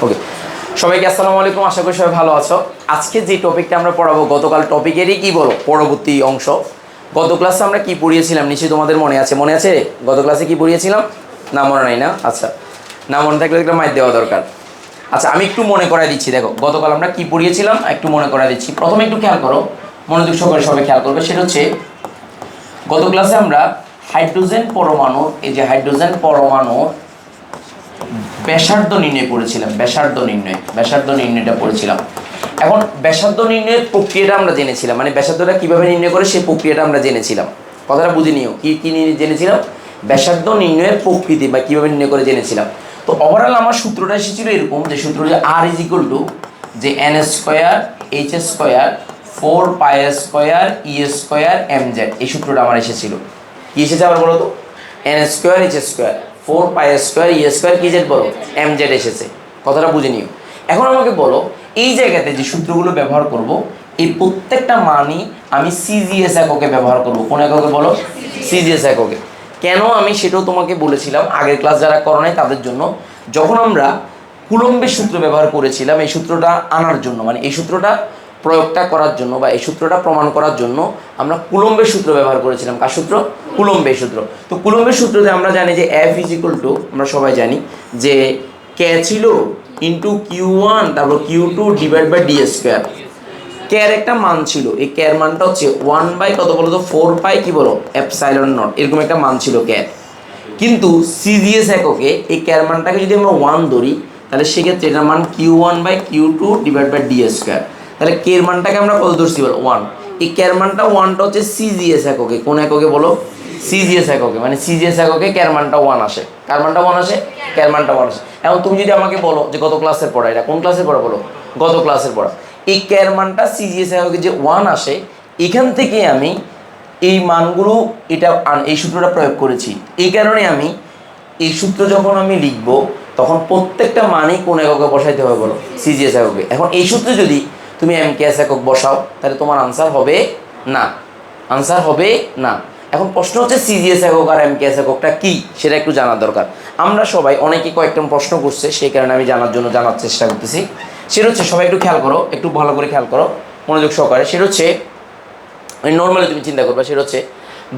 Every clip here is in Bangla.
ওকে, সবাইকে আসসালামু আলাইকুম। আশা করি সবাই ভালো আছো। আজকে যে টপিকটা আমরা পড়াবো গতকাল টপিকেরই কি বলো পরবর্তী অংশ। গত ক্লাসে আমরা কি পড়িয়েছিলাম নিশ্চয়ই তোমাদের মনে আছে? মনে আছে গত ক্লাসে কি পড়িয়েছিলাম? না মনে নাই না? আচ্ছা, না মনে থাকলে একটা মাইর দেওয়া দরকার। আচ্ছা, আমি একটু মনে করাই দিচ্ছি। দেখো গতকাল আমরা কি পড়িয়েছিলাম একটু মনে করাই দিচ্ছি। প্রথমে একটু খেয়াল করো, মনোযোগ সহকারে সবাই খেয়াল করবে। সেটা হচ্ছে গত ক্লাসে আমরা হাইড্রোজেন পরমাণু, এই যে হাইড্রোজেন পরমাণু ব্যাসার্ধ নির্ণয় করেছিলাম। ব্যাসার্ধ নির্ণয়টা পড়েছিলাম। এখন ব্যাসার্ধ নির্ণয়ের প্রক্রিয়াটা আমরা জেনেছিলাম, মানে ব্যাসার্ধটা কীভাবে নির্ণয় করে সেই প্রক্রিয়াটা আমরা জেনেছিলাম। কথাটা বুঝে নিও, কী কী জেনেছিলাম? ব্যাসার্ধ নির্ণয়ের প্রকৃতি বা কীভাবে নির্ণয় করে জেনেছিলাম। তো ওভারঅল আমার সূত্রটা এসেছিল এরকম, যে সূত্র যে আর ইজ ইকুয়াল টু যে N square H square 4 pi square ই স্কোয়ার এম জেড। এই সূত্রটা আমার এসেছিল। কী এসেছে আবার বলো তো? N square H square 4 pi square ই স্কোয়ার কি জেড বলো? এম জেড এসেছে। কথাটা বুঝে নিও। এখন আমাকে বলো, এই জায়গাতে যে সূত্রগুলো ব্যবহার করব, এই প্রত্যেকটা মানই আমি সিজিএস এককে ব্যবহার করব। কোন এককে বলো? সিজিএস এককে। কেন আমি সেটাও তোমাকে বলেছিলাম আগের ক্লাস যারা করো নাই তাদের জন্য। যখন আমরা কুলম্বের সূত্র ব্যবহার করেছিলাম এই সূত্রটা আনার জন্য, মানে এই সূত্রটা প্রয়োগটা করার জন্য বা এই সূত্রটা প্রমাণ করার জন্য আমরা কুলম্বের সূত্র ব্যবহার করেছিলাম। কার সূত্র? কুলম্বের সূত্র। তো কুলম্বের সূত্রতে আমরা জানি যে এফ ইজ ইকুয়াল টু, আমরা সবাই জানি যে কে ছিল ইন্টু Q1 তারপর Q2 divide by D square. কের একটা মান ছিল, এই কের মানটা হচ্ছে 1 বাই কত বলো তো? 4 পাই কি বলো? এপসাইলন নট, এরকম একটা মান ছিল কের। কিন্তু সিজিএস এককে এই কের মানটাকে যদি আমরা 1 ধরি, তাহলে সেক্ষেত্রে এটার মান Q1/Q2 divide by D square. তাহলে কের মানটাকে আমরা কত ধরছি বলো? 1। এই কের মানটা 1টা হচ্ছে সিজিএস এককে। কোন এককে বলো? সিজিএস এককে। মানে সিজিএস এককে কের মানটা 1 আসে। কার মানটা 1 আসে? কের মানটা 1 আসে। এখন তুমি যদি আমাকে বলো যে গত ক্লাসের পড়া, এটা কোন ক্লাসের পড়া বলো? গত ক্লাসের পড়া। এই কের মানটা সিজিএস এককে যে 1 আসে, এখান থেকে আমি এই মানগুলো এই সূত্রটা প্রয়োগ করেছি। এই কারণে আমি এই সূত্র যখন আমি লিখব তখন প্রত্যেকটা মানই কোন এককে বসাইতে হবে বলো? সিজিএস এককে। এখন এই সূত্রে যদি তুমি এমকেএস একক বসাও তাহলে তোমার আনসার হবে না। আনসার হবে না। এখন প্রশ্ন হচ্ছে সিজিএস একক আর এমকেএস এককটা কি সেটা একটু জানার দরকার। আমরা সবাই অনেকে কয়েকটা প্রশ্ন করছে, সেই কারণে আমি জানার চেষ্টা করতেছি। সেটা হচ্ছে, সবাই একটু খেয়াল করো, একটু ভালো করে খেয়াল করো মনোযোগ সহকারে। সেটা হচ্ছে নর্মালি তুমি চিন্তা করবে, সেটা হচ্ছে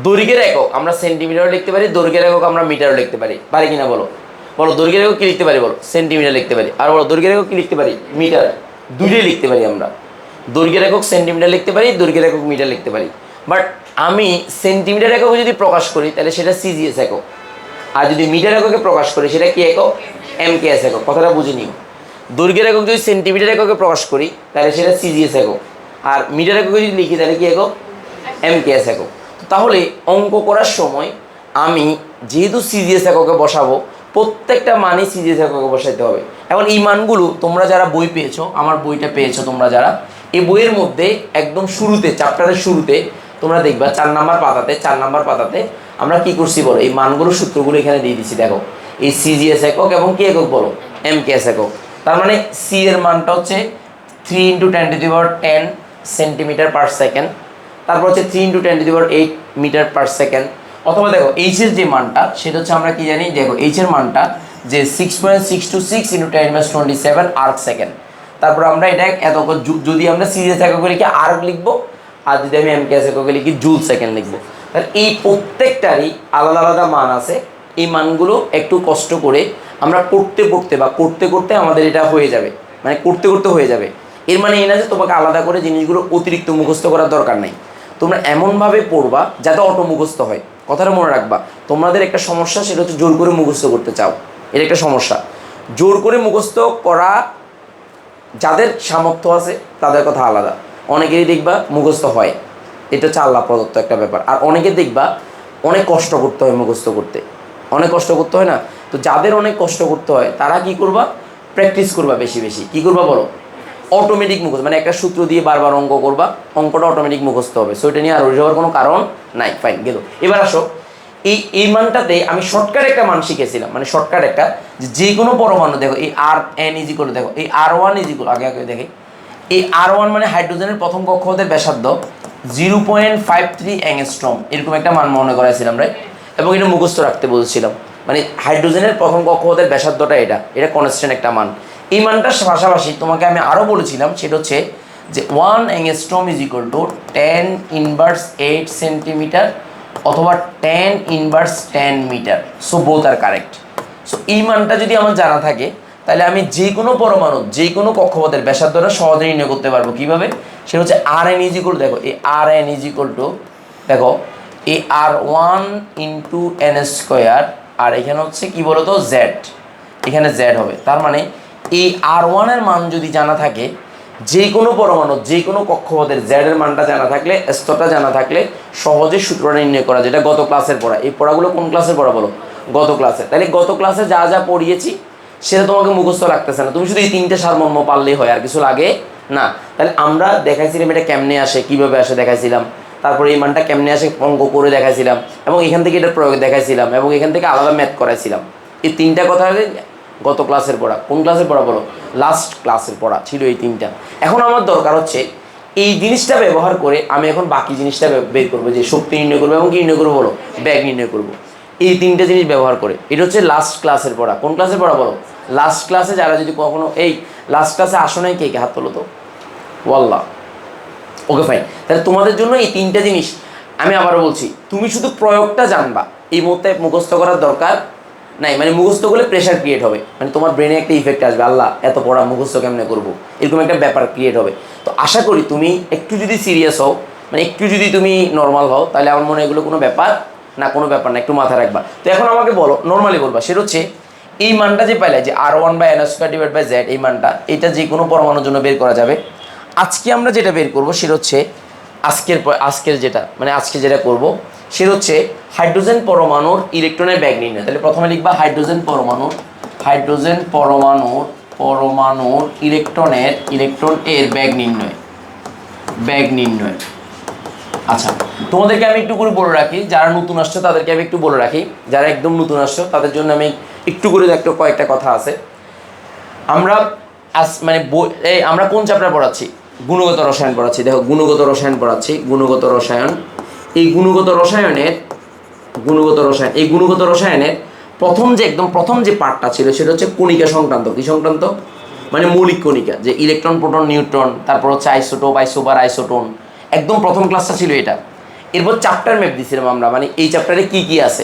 দৈর্ঘ্যের একক আমরা সেন্টিমিটারও লিখতে পারি, দৈর্ঘ্যের একক আমরা মিটারও লিখতে পারি। পারি কিনা বলো? বলো দৈর্ঘ্যের একক কি লিখতে পারি বলো? সেন্টিমিটার লিখতে পারি। আর বলো দৈর্ঘ্যের একক কি লিখতে পারি? মিটার। দুটোই লিখতে পারি আমরা। দৈর্ঘ্যের একক সেন্টিমিটার লিখতে পারি, দৈর্ঘ্যের একক মিটার লিখতে পারি। বাট আমি সেন্টিমিটার এককে যদি প্রকাশ করি তাহলে সেটা সিজিএস একক, আর যদি মিটার এককে প্রকাশ করি সেটা কি একক? এমকেএস একক। কথাটা বুঝে নিও। দৈর্ঘ্যের একক যদি সেন্টিমিটার এককে প্রকাশ করি তাহলে সেটা সিজিএস একক, আর মিটার এককে যদি লিখি তাহলে কি একক? এমকেএস একক। তাহলে অঙ্ক করার সময় আমি যেহেতু সিজিএস এককে বসাবো, প্রত্যেকটা মানই সিজিএস এককে বসাইতে হবে। এখন এই মানগুলো তোমরা যারা বই পেয়েছো, আমার বইটা পেয়েছো তোমরা যারা, এই বইয়ের মধ্যে একদম শুরুতে চ্যাপ্টারের শুরুতে তোমরা দেখবা 4 নাম্বার পাতাতে আমরা কি করছি বলো? এই মানগুলো সূত্রগুলো এখানে দিয়ে দিচ্ছি। দেখো এই সিজিএস একক এবং কি একক বলো? এমকেএস একক। তার মানে সি এর মানটা হচ্ছে 3 × 10⁻10 সেন্টিমিটার পার সেকেন্ড। তারপর হচ্ছে 3 × 10⁸ মিটার পার সেকেন্ড। অথবা দেখো এইচের যে মানটা সেটা হচ্ছে আমরা কি জানি? দেখো এইচের মানটা যে 6.626 × 10⁻27 আর্ক সেকেন্ড। তারপর আমরা এটা এত যদি আমরা সিরিয়াস এককে লিখি আর্ক লিখবো, আর যদি আমি এমকেএস এককে লিখি জুল সেকেন্ড লিখবো। তাহলে এই প্রত্যেকটারই আলাদা আলাদা মান আছে। এই মানগুলো একটু কষ্ট করে আমরা করতে করতে আমাদের এটা হয়ে যাবে, মানে করতে হয়ে যাবে। এর মানে এই না যে তোমাকে আলাদা করে জিনিসগুলো অতিরিক্ত মুখস্থ করার দরকার নেই। তোমরা এমনভাবে পড়বা যাতে অটো মুখস্থ হয়। কথাটা মনে রাখবা। তোমাদের একটা সমস্যা, সেটা হচ্ছে জোর করে মুখস্থ করতে চাও। এটা একটা সমস্যা। জোর করে মুখস্থ করা যাদের সামর্থ্য আছে তাদের কথা আলাদা। অনেকেরই দেখবা মুখস্থ হয়, এটা হচ্ছে আল্লাহ প্রদত্ত একটা ব্যাপার। আর অনেকে দেখবা অনেক কষ্ট করতে হয় মুখস্থ করতে, অনেক কষ্ট করতে হয় না? তো যাদের অনেক কষ্ট করতে হয় তারা কি করবা? প্র্যাকটিস করবা বেশি বেশি। কী করবা বলো? অটোমেটিক মুখস্থ, মানে একটা সূত্র দিয়ে বারবার অঙ্ক করবা, অঙ্কটা অটোমেটিক মুখস্থ হবে। সো এটা নিয়ে আর যাওয়ার কোনো কারণ নাই। ফাইন, গেল। এবার আসো, এই মানটাতে আমি শর্টকাট একটা মান শিখেছিলাম, মানে শর্টকাট একটা, যে কোনো পরমাণু দেখো এই Rn ইজ ইকুয়াল, দেখো এই R1 ইজ ইকুয়াল, আগে দেখে এই R1 মানে হাইড্রোজেনের প্রথম কক্ষপথের ব্যাসার্ধ 0.53 অ্যাংস্ট্রম, এরকম একটা মান মনে করাইছিলাম, রাইট? এবং এটা মুখস্থ রাখতে বলছিলাম। মানে হাইড্রোজেনের প্রথম কক্ষপথের ব্যাসার্ধটা এটা কনস্ট্যান্ট একটা মান। এই মানটার পাশাপাশি তোমাকে আমি আরও বলেছিলাম, সেটা হচ্ছে যে 1 angstrom is equal to 10 inverse 8 centimetre অথবা 10 ইনভার্স 10 মিটার। সো বোথ আর কারেক্ট। সো এই মানটা যদি আমার জানা থাকে, তাহলে আমি যে কোনো পরমাণু, যে কোনো কক্ষপথের ব্যাসার্ধটা সহজে নির্ণয় করতে পারবো। কীভাবে? সেটা হচ্ছে আর এন ইজ ইকুয়াল, দেখো এই আর এন ইজ ইকুয়াল টু, দেখো এই আর 1 ইন্টু এন স্কোয়ার, আর এখানে হচ্ছে কি বলতো জেড, এখানে জেড হবে। তার মানে এই আর ওয়ানের মান যদি জানা থাকে, যে কোনো পরমাণু, যে কোনো কক্ষপথের জেডের মানটা জানা থাকলে, স্তরটা জানা থাকলে সহজে সূত্রটা নির্ণয় করা, যেটা গত ক্লাসের পড়া। এই পড়াগুলো কোন ক্লাসের পড়া বলো? গত ক্লাসে। তাহলে গত ক্লাসে যা যা পড়িয়েছি সেটা তোমাকে মুখস্থ রাখতেছে না, তুমি শুধু এই 3টে সারমর্ম পারলেই হয়, আর কিছু লাগে না। তাহলে আমরা দেখাইছিলাম এটা কেমনে আসে, কীভাবে আসে দেখাইছিলাম, তারপরে এই মানটা কেমনে আসে অঙ্ক করে দেখাইছিলাম, এবং এখান থেকে এটার প্রয়োগ দেখাইছিলাম, এবং এখান থেকে আলাদা ম্যাথ করাইছিলাম। এই 3টা কথা গত ক্লাসের পড়া। কোন ক্লাসের পড়া বলো? লাস্ট ক্লাসের পড়া ছিল এই 3টা। এখন আমার দরকার হচ্ছে এই জিনিসটা ব্যবহার করে আমি এখন বাকি জিনিসটা বের করবো, যে শক্তি নির্ণয় করবো এবং কি নির্ণয় করবো বলো? ব্যাগ নির্ণয় করবো। এই 3টে জিনিস ব্যবহার করে, এটা হচ্ছে লাস্ট ক্লাসের পড়া। কোন ক্লাসের পড়া বলো? লাস্ট ক্লাসে। যারা যদি কখনো এই লাস্ট ক্লাসে আসো নাই, কে কে হাত তোলো তো? ওয়াল্লাহ। Okay fine. তাহলে তোমাদের জন্য এই 3টে জিনিস আমি আবারও বলছি, তুমি শুধু প্রয়োগটা জানবা, এই মুহূর্তে মুখস্থ করার দরকার নাই। মানে মুখস্থ করলে প্রেশার ক্রিয়েট হবে, মানে তোমার ব্রেনে একটা ইফেক্ট আসবে, আল্লাহ এত পড়া মুখস্থ কেমনে করবো, এরকম একটা ব্যাপার ক্রিয়েট হবে। তো আশা করি তুমি একটু যদি সিরিয়াস হও, মানে একটু যদি তুমি নর্মাল হও, তাহলে আমার মনে হয় এগুলো কোনো ব্যাপার না, কোনো ব্যাপার না, একটু মাথায় রাখবা। তো এখন আমাকে বলো, নর্মালি বলবা, সেটা হচ্ছে এই মানটা যে পাইলে, যে আর 1/n² এই মানটা, এটা যে কোনো পরমাণুর জন্য বের করা যাবে। আজকে আমরা যেটা বের করবো সেটা হচ্ছে আজকের যেটা, মানে আজকে যেটা করব সেটা হচ্ছে হাইড্রোজেন পরমাণুর ইলেকট্রনের ব্যাগ নির্ণয়। তাহলে প্রথমে লিখবা হাইড্রোজেন পরমাণুর ইলেকট্রন এর ব্যাগ নির্ণয়। আচ্ছা, তোমাদেরকে আমি একটু করে বলে রাখি, যারা নতুন আসছে তাদেরকে আমি একটু বলে রাখি, যারা একদম নতুন আসছো তাদের জন্য আমি একটু করে কয়েকটা কথা আছে। আমরা আমরা কোন চ্যাপ্টার পড়াচ্ছি? গুণগত রসায়ন পড়াচ্ছি। দেখো গুণগত রসায়ন পড়াচ্ছি, গুণগত রসায়ন। এই গুণগত রসায়নের প্রথম যে পার্টটা ছিল সেটা হচ্ছে কণিকা সংক্রান্ত। কি সংক্রান্ত? মানে মৌলিক কণিকা, যে ইলেকট্রন, প্রোটন, নিউট্রন, তারপর হচ্ছে আইসোটোপ, আইসোবার, আইসোটোন, একদম প্রথম ক্লাসটা ছিল এটা। এরপর চ্যাপ্টার ম্যাপ দিয়েছিলাম আমরা, মানে এই চ্যাপ্টারে কী কী আছে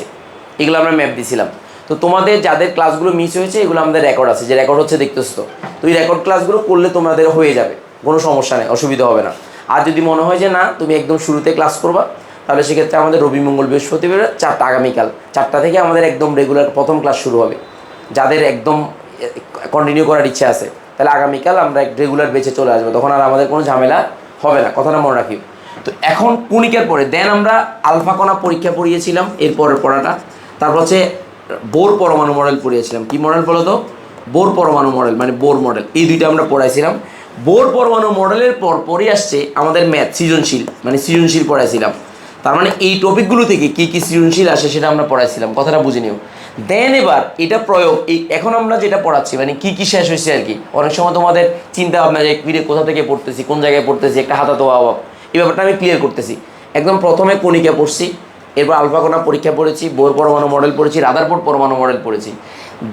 এগুলো আমরা ম্যাপ দিয়েছিলাম। তো তোমাদের যাদের ক্লাসগুলো মিস হয়েছে, এগুলো আমাদের রেকর্ড আছে, যে রেকর্ড হচ্ছে দেখতেছো। তো এই রেকর্ড ক্লাসগুলো করলে তোমাদের হয়ে যাবে, কোনো সমস্যা নেই, অসুবিধা হবে না। আর যদি মনে হয় যে না তুমি একদম শুরুতে ক্লাস করবা, তাহলে সেক্ষেত্রে আমাদের রবি, মঙ্গল, বৃহস্পতিবার 4টা, আগামীকাল 4টা থেকে আমাদের একদম রেগুলার প্রথম ক্লাস শুরু হবে। যাদের একদম কন্টিনিউ করার ইচ্ছা আছে, তাহলে আগামীকাল আমরা রেগুলার বেঁচে চলে আসবো, তখন আর আমাদের কোনো ঝামেলা হবে না, কথাটা মনে রাখি। তো এখন কণিকার পরে দেন আমরা আলফা কণা পরীক্ষা পড়িয়েছিলাম, এরপরের পড়াটা। তারপর হচ্ছে বোর পরমাণু মডেল পড়িয়েছিলাম। কি মডেল বলো তো? বোর পরমাণু মডেল, মানে বোর মডেল। এই দুইটা আমরা পড়াইছিলাম। বোর পরমাণু মডেলের পরই আসছে আমাদের ম্যাথ, সৃজনশীল পড়াইছিলাম। তার মানে এই টপিকগুলো থেকে কী কী সৃজনশীল আসে সেটা আমরা পড়াইছিলাম, কথাটা বুঝে নিও। দেন এবার এটা প্রয়োগ, এখন আমরা যেটা পড়াচ্ছি মানে কী কী শেষ হয়েছে আর কি। অনেক সময় তোমাদের চিন্তা ভাবনা যে কোথা থেকে পড়তেছি, কোন জায়গায় পড়তেছি, একটা হাতা তো অভাব, এই ব্যাপারটা আমি ক্লিয়ার করতেছি। একদম প্রথমে কণিকা পড়ছি, এরপর আলফা কণা পরীক্ষা পড়েছি, বোর পরমাণু মডেল পড়েছি, রাদারফোর্ড পরমাণু মডেল পড়েছি।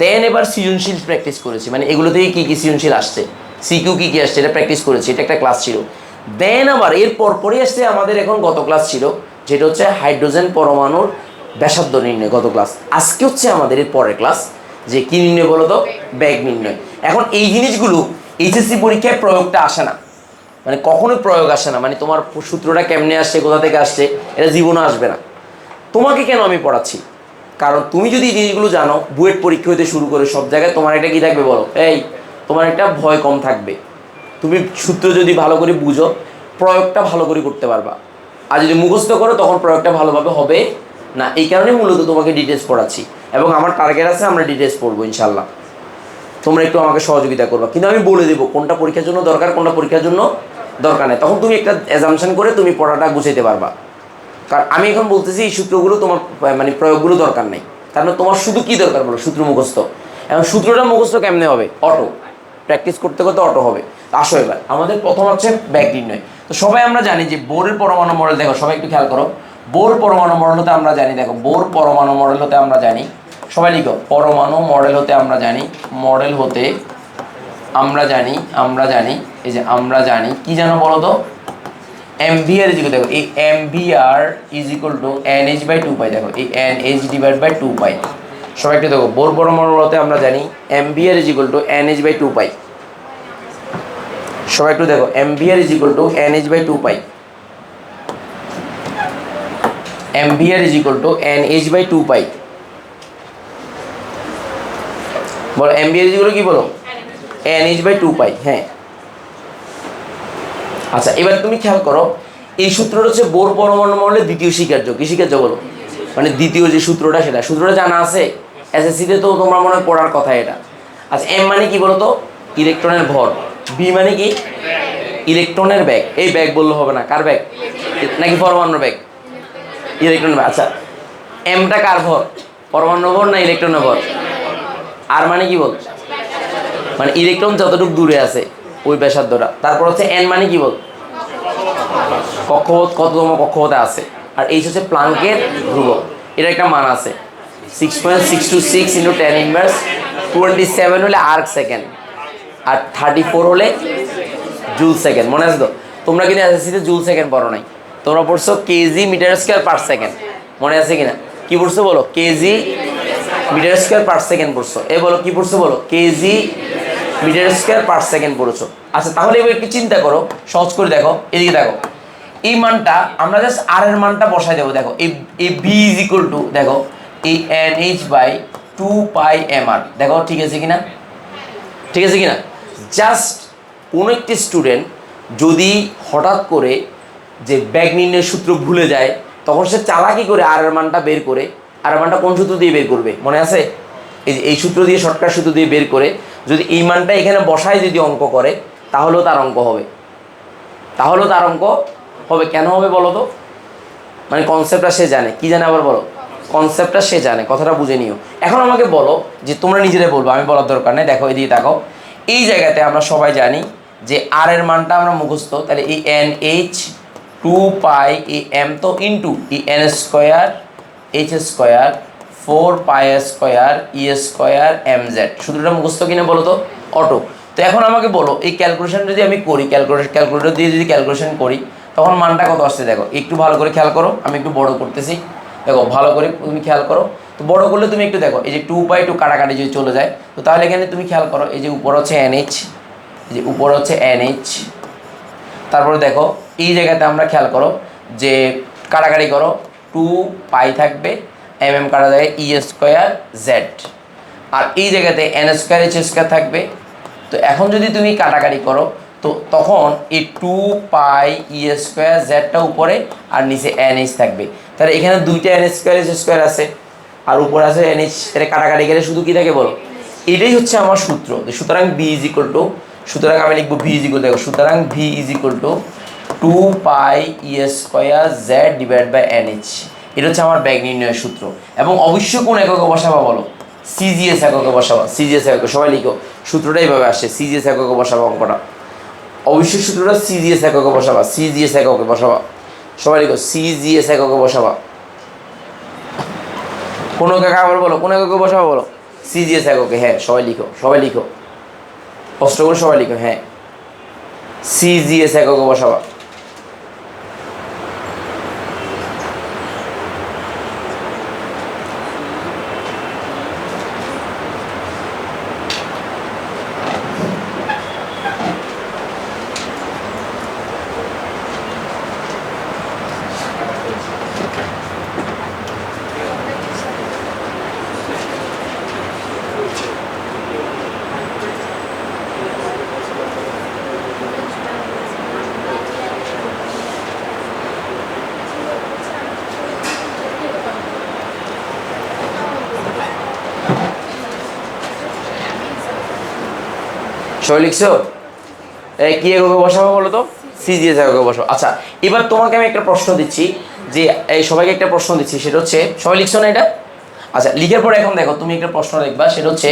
দেন এবার সৃজনশীল প্র্যাকটিস করেছি, মানে এগুলো থেকে কী কী সৃজনশীল আসছে, সিকিউ কী কী আসছে এটা প্র্যাকটিস করেছি, এটা একটা ক্লাস ছিল। দেন আবার এর পরই আসছে আমাদের এখন গত ক্লাস ছিল, যেটা হচ্ছে হাইড্রোজেন পরমাণুর ব্যাসার্ধ নির্ণয়, গত ক্লাস। আজকে হচ্ছে আমাদের এর পরের ক্লাস, যে কী নির্ণয় বলো তো? ব্যাগ নির্ণয়। এখন এই জিনিসগুলো এইচএসসি পরীক্ষায় প্রয়োগটা আসে না, মানে কখনোই প্রয়োগ আসে না, মানে তোমার সূত্রটা কেমনে আসছে, কোথা থেকে আসছে, এটা জীবনে আসবে না। তোমাকে কেন আমি পড়াচ্ছি? কারণ তুমি যদি এই জিনিসগুলো জানো, বুয়েট পরীক্ষা হতে শুরু করে সব জায়গায় তোমার একটা কী থাকবে বলো? তোমার একটা ভয় কম থাকবে। তুমি সূত্র যদি ভালো করে বুঝো, প্রয়োগটা ভালো করে করতে পারবা। আর যদি মুখস্থ করো, তখন প্রয়োগটা ভালোভাবে হবে না। এই কারণে মূলত তোমাকে ডিটেলস পড়াচ্ছি, এবং আমার টার্গেট আছে আমরা ডিটেলস পড়বো ইনশাল্লাহ। তোমরা একটু আমাকে সহযোগিতা করবা, কিন্তু আমি বলে দেবো কোনটা পরীক্ষার জন্য দরকার, কোনটা পরীক্ষার জন্য দরকার নেই। তখন তুমি একটা অ্যাজাম্পশন করে তুমি পড়াটা গুছাইতে পারবা। কারণ আমি এখন বলতেছি এই সূত্রগুলো তোমার মানে প্রয়োগগুলো দরকার নেই, কারণ তোমার শুধু কী দরকার বলো? সূত্র মুখস্থ। এখন সূত্রটা মুখস্থ কেমনে হবে? অটো প্র্যাকটিস করতে করতে অটো হবে। আসো এবার আমাদের প্রথম হচ্ছে ব্যাগ নির্ণয়। তো সবাই আমরা জানি যে বোরের পরমাণু মডেল, দেখো সবাই একটু খেয়াল করো, বোর পরমাণু মডেল হতে আমরা জানি, দেখো বোর পরমাণু মডেল হতে আমরা জানি, সবাই লিখো, পরমাণু মডেল হতে আমরা জানি, মডেল হতে আমরা জানি এই যে আমরা জানি কি জানো বলো তো, এমভিআর ইজ ইকুয়াল, দেখো এই MVR is equal to NH by 2 pi, দেখো এই এনএইচ ডিভাইড বাই 2 পাই। সবাই একটু দেখো, বোর বড়তে আমরা জানি MVR is equal to NH by 2 pi. সবাই একটু দেখো, MVR is equal to NH by 2 pi, MVR is equal to NH by 2 pi. বলো এমভিআর ইজ ইকুয়াল কি, বলো এনএইচ বাই 2 পাই। হ্যাঁ আচ্ছা, এবার তুমি খেয়াল করো, এই সূত্রটা হচ্ছে বোর পরমাণু মণ্ডলের দ্বিতীয় স্বীকার্য। কি স্বীকার্য বলো? মানে দ্বিতীয় যে সূত্রটা, সূত্রটা জানা আছে এসএসসিতে, তো তোমরা মনে হয় পড়ার কথা এটা। আচ্ছা, এম মানে কি বলো তো, ইলেকট্রনের ভর। বি মানে কি, ইলেকট্রনের ব্যাগ। এই ব্যাগ বললে হবে না, কার ব্যাগ? নাকি পরমাণুর ব্যাগ? ইলেকট্রনের ব্যাগ। আচ্ছা, এমটা কার ভর, পরমাণুর ভর না ইলেকট্রনের ভর? আর মানে কি বল, মানে ইলেকট্রন যতটুকু দূরে আছে ওই ব্যাসার্ধটা। তারপর হচ্ছে এন মানে কি বল, কক্ষপথ কততম কক্ষপথে আছে। আর এইচ হচ্ছে প্লাঙ্কের ধ্রুবক, এটা একটা মান আছে 6.626 ইন্টু 10 ইনভার্স 27 হলে আর্ক সেকেন্ড, আর 34 হলে জুল সেকেন্ড। মনে আছে তো? তোমরা কিন্তু এসএসসিতে জুল সেকেন্ড পড়ো নাই, তোমরা পড়ছো KG metre square per second. মনে আছে কিনা? কি পড়ছো বলো? KG metre square per second পড়ছো। এ বলো কি পড়ছো বলো? KG metre square per second পড়েছো। আচ্ছা, তাহলে এবার একটু চিন্তা করো, সহজ করে দেখো, এদিকে দেখো, এই মানটা আমরা জাস্ট আর এর মানটা বসাই দেবো। দেখো এই বি ইজ ইকুয়াল টু, দেখো এই N H by 2 pi M R. দেখো ঠিক আছে কিনা, ঠিক আছে কিনা? জাস্ট কোনো একটি স্টুডেন্ট যদি হঠাৎ করে যে ব্যাগ নির্ণয়ের সূত্র ভুলে যায়, তখন সে চালাকি করে আর এর মানটা বের করে, আর এর মানটা কোন সূত্র দিয়ে বের করবে মনে আছে? এই সূত্র দিয়ে, শর্টকাট সূত্র দিয়ে বের করে যদি এই মানটা এখানে বসায় যদি অঙ্ক করে, তাহলেও তার অঙ্ক হবে, তাহলেও তার অঙ্ক হবে। কেন হবে বলো তো? মানে কনসেপ্টটা সে জানে। কি জানে আবার বলো? কনসেপ্টটা সে জানে। কথাটা বুঝে নিও। এখন আমাকে বলো, যে তোমরা নিজেরাই বলবো, আমি বলার দরকার নেই। দেখো এদিকে দেখো, এই জায়গাতে আমরা সবাই জানি যে আর এর মানটা আমরা মুখস্থ, তাহলে এই এন এইচ 2 পাই এই এম তো ইন্টু এই N square H square 4 pi square ই স্কোয়ার এম জেড। সূত্রটা মুখস্থ কিনা বলো তো? অটো। তো এখন আমাকে বলো, এই ক্যালকুলেশন যদি আমি করি, ক্যালকুলেটর দিয়ে যদি ক্যালকুলেশন করি, তখন মানটা কত আসছে? দেখো একটু ভালো করে খেয়াল করো, আমি একটু বড় করতেছি। দেখো ভালো করে তুমি খেয়াল করো, তো বড় করলে তুমি একটু দেখো, এই যে 2 পাই 2 কাটাকাটি যদি চলে যায়, তো তাহলে এখানে তুমি খেয়াল করো, এই যে উপর হচ্ছে এনএইচ, এই যে উপর হচ্ছে এনএইচ, তারপরে দেখো এই জায়গাতে আমরা খেয়াল করো যে কাটাকাটি করো, 2 পাই থাকবে, এম এম কাটা যায় ই স্কোয়ার জেড, আর এই জায়গাতে এন স্কোয়ার এইচ স্কোয়ার থাকবে। তো এখন যদি তুমি কাটাকাটি করো, তো তখন এই 2 পাই ই স্কোয়ার জেডটা উপরে আর নিচে এন এইচ থাকবে। তাহলে এখানে দুইটা এন স্কোয়ার এইচ স্কোয়ার আছে, আর উপরে আছে এন এইচ। তাহলে কাটাকাটি গেলে শুধু কী থাকে বলো? এটাই হচ্ছে আমার সূত্র। সুতরাং বি ইজ ইকুয়াল টু, সুতরাং আমি লিখবো ভি ইজ ইকুয়াল, দেখো সুতরাং v is equal to 2 pi e square z divide by n h. এটা হচ্ছে আমার ব্যাগ নির্ণয়ের সূত্র। এবং অবশ্যই কোন এককে বসাবা বলো? সিজিএস এককে বসাবা। সিজিএস একক, সবাই লিখো, সূত্রটা এইভাবে আসে, সিজিএস এককে বসাবা অঙ্কটা। অবশ্যই সূত্রটা সিজিএস এককে বসাবা, সিজিএস এককে বসাবা। সবাই লিখো, সিজিএস এককে বসাবা। কোন একক আবার বলো, কোন এককে বসাবা বলো? সিজিএস এককে। হ্যাঁ সবাই লিখো, সবাই লিখো, কষ্ট করে সবাই লিখো। হ্যাঁ সিজিএস এককে বসাবা। সবাই লিখছো? কি এককে বসাবো বলো তো? সিজিএস এককে বসাবো। আচ্ছা, এবার তোমাকে আমি একটা প্রশ্ন দিচ্ছি, যে এই সবাইকে একটা প্রশ্ন দিচ্ছি, সেটা হচ্ছে, সবাই লিখছো না এটা? আচ্ছা, লিখার পরে এখন দেখো তুমি একটা প্রশ্ন লিখবা, সেটা হচ্ছে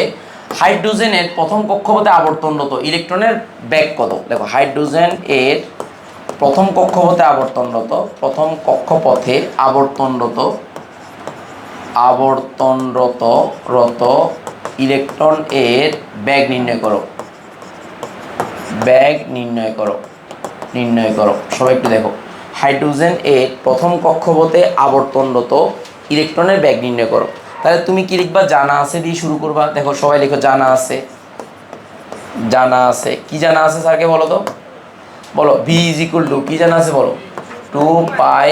হাইড্রোজেনের প্রথম কক্ষপথে আবর্তনরত ইলেকট্রনের ব্যাগ কত? দেখো হাইড্রোজেন এর প্রথম কক্ষপথে আবর্তনরত ইলেকট্রন এর ব্যাগ নির্ণয় করো। ব্যাগ নির্ণয় করো। সবাই একটু দেখো, হাইড্রোজেন এর প্রথম কক্ষপথে আবর্তনরত ইলেকট্রনের ব্যাগ নির্ণয় করো। তাহলে তুমি কি লিখবা? জানা আছে দিয়ে শুরু করবা। দেখো সবাই লিখো জানা আছে। কি জানা আছে স্যারকে বলো তো, বলো ভি ইজ ইকুয়াল টু, কি জানা আছে বলো, 2 pi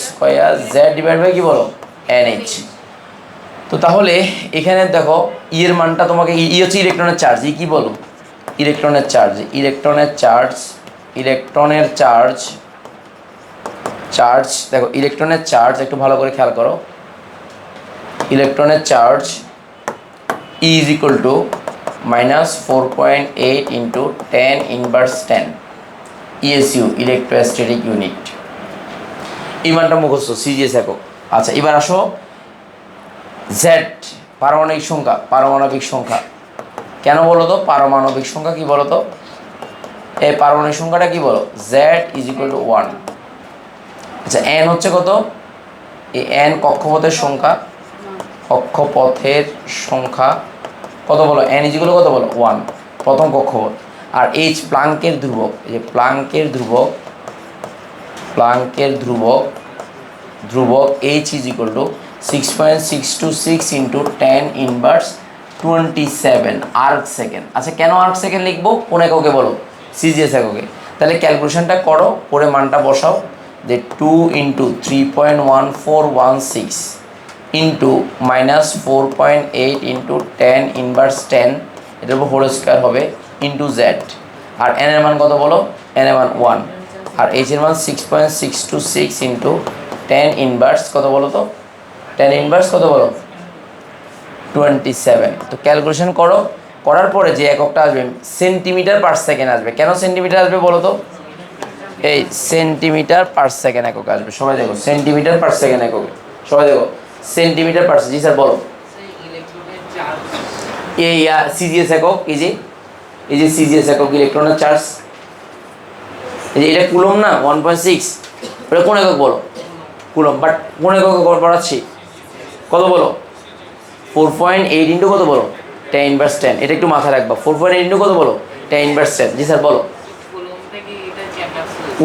square z divide by কি বলো, NH। তো তাহলে এখানে দেখো এর মানটা তোমাকে, হচ্ছে ইলেকট্রনের চার্জ, কি বলো, ইলেকট্রনের চার্জ দেখো, ইলেকট্রনের চার্জ একটু ভালো করে খেয়াল করো। ইলেকট্রনের charge is equal two -4.8 into 10^10 ESU, electrostatic unit. এই মানটা মুখস্থ, সিজিএস একক। আচ্ছা এবার আসো জেড, পারমাণবিক সংখ্যা কেন বলো তো, পারমাণবিক সংখ্যা কি বলো তো, এই পারমাণবিক সংখ্যাটা কি বলো, জেড ইজ ইকুয়াল টু 1। আচ্ছা এন হচ্ছে কত, এই এন কক্ষপথের সংখ্যা কত বলো, এন ইজ ইকুয়াল টু কত বলো, 1 প্রথম কক্ষপথ। আর এইচ প্লাঙ্কের ধ্রুবক, এই যে প্লাঙ্কের ধ্রুবক h is equal to 6.626 into 10^27 erg second. আচ্ছা কেন আর্ক সেকেন্ড লিখবো, কোন এককে বলো, সিজিএস এককে। তাহলে ক্যালকুলেশনটা করো, করে মানটা বসাও, যে 2 ইন্টু 3.1416 ইন্টু -4.8 ইন্টু 10^10, এটার উপর হোল স্কোয়ার হবে, ইন্টু জেড। আর এন এর মান কত বলো, এন এর মান 1। আর এইচ এর মান 6.626 ইন্টু 10^, কত বলো তো, 10^, কত বলো, 27। তো ক্যালকুলেশন করো, করার পরে যে এককটা আসবে সেন্টিমিটার পার সেকেন্ড আসবে। কেন সেন্টিমিটার আসবে বলো তো, এই সেন্টিমিটার পার সেকেন্ড একক আসবে। সবাই দেখো সেন্টিমিটার পার সেকেন্ড একক, সবাই দেখো সেন্টিমিটার পার, জি স্যার বলো। এই সিজিএস একক, এই যে সিজিএস একক, ইলেকট্রনের চার্জ, এই যে এটা কুলম না, 1.6, ওটা কোন একক বলো, কুলম। বাট কোন একক পড়াচ্ছি, কত বলো, 4.8 ইন্টু কত বলো, 10^10। এটা একটু মাথায় রাখবা, 4.8 ইন্টু কত বলো, 10^10। জি স্যার বলো।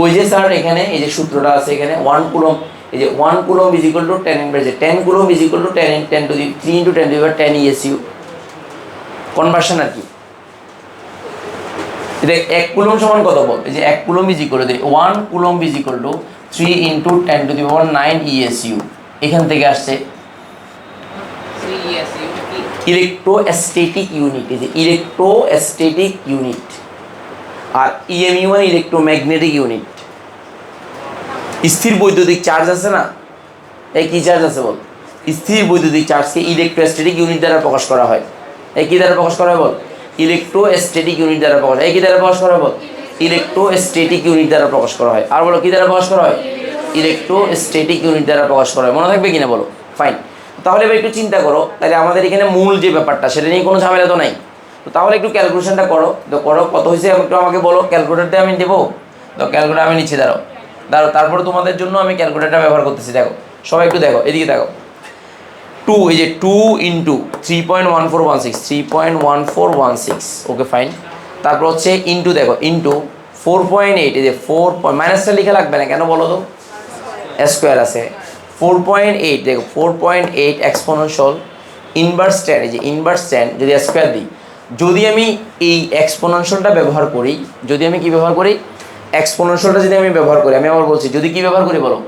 ওই যে স্যার এখানে এই যে সূত্রটা আছে, এখানে 1 কুলম, এই যে 1 coulomb is equal to 10^, 10 coulomb is equal to 10 to the 3 into 10^10 ESU conversion আর কি। এটা 1 কুলম সমান কত বল, এই যে 1 coulomb is equal two 1 coulomb is equal two 3 into 10^9 ESU। এখান থেকে আসছে ইলেকট্রোস্ট্যাটিক ইউনিট, এই যে ইলেকট্রোস্ট্যাটিক ইউনিট। আর ইএমইউ মানে ইলেকট্রোম্যাগনেটিক ইউনিট। স্থির বৈদ্যুতিক চার্জ আছে না, এই কি চার্জ আছে বল, স্থির বৈদ্যুতিক চার্জকে ইলেকট্রোস্ট্যাটিক ইউনিট দ্বারা প্রকাশ করা হয়। এই কি দ্বারা প্রকাশ করা হয় বল, ইলেকট্রোস্ট্যাটিক ইউনিট দ্বারা প্রকাশ, এই কি দ্বারা প্রকাশ করা হয় বল, ইলেকট্রোস্ট্যাটিক ইউনিট দ্বারা প্রকাশ করা হয়। আর বলো কি দ্বারা প্রকাশ করা হয়, ইলেকট্রোস্ট্যাটিক ইউনিট দ্বারা প্রকাশ করা হয়। মনে থাকবে কিনা বলো, ফাইন। তাহলে এবার একটু চিন্তা করো, তাহলে আমাদের এখানে মূল যে ব্যাপারটা সেটা নিয়ে কোনো ঝামেলা তো নাই। তো তাহলে একটু ক্যালকুলেশনটা করো, তো করো কত হয়েছে একটু আমাকে বলো, ক্যালকুলেটরটা আমি দেবো, তো ক্যালকুলেটর আমি নিচ্ছি, দাঁড়াও, তারপরে তোমাদের জন্য আমি ক্যালকুলেটরটা ব্যবহার করতেছি। দেখো সবাই একটু দেখো, এদিকে দেখো, 2, এই যে 2 ইন্টু 3.1416, ওকে ফাইন। তারপর হচ্ছে ইন্টু, দেখো ইন্টু 4.8, এই যে 4 মাইনাসটা লিখে লাগবে না কেন বলো তো, স্কোয়ার আছে, 4.8, দেখো 4.8 এক্সপোনেনশিয়াল ইনভার্স 10, এই যে ইনভার্স 10 যদি স্কোয়ার দিই, যদি আমি এই এক্সপোনেনশিয়ালটা ব্যবহার করি, যদি আমি কি ব্যবহার করি, এক্সপোনেনশিয়ালটা যদি আমি ব্যবহার করি, আমি আবার বলছি যদি কি ব্যবহার করি বলো,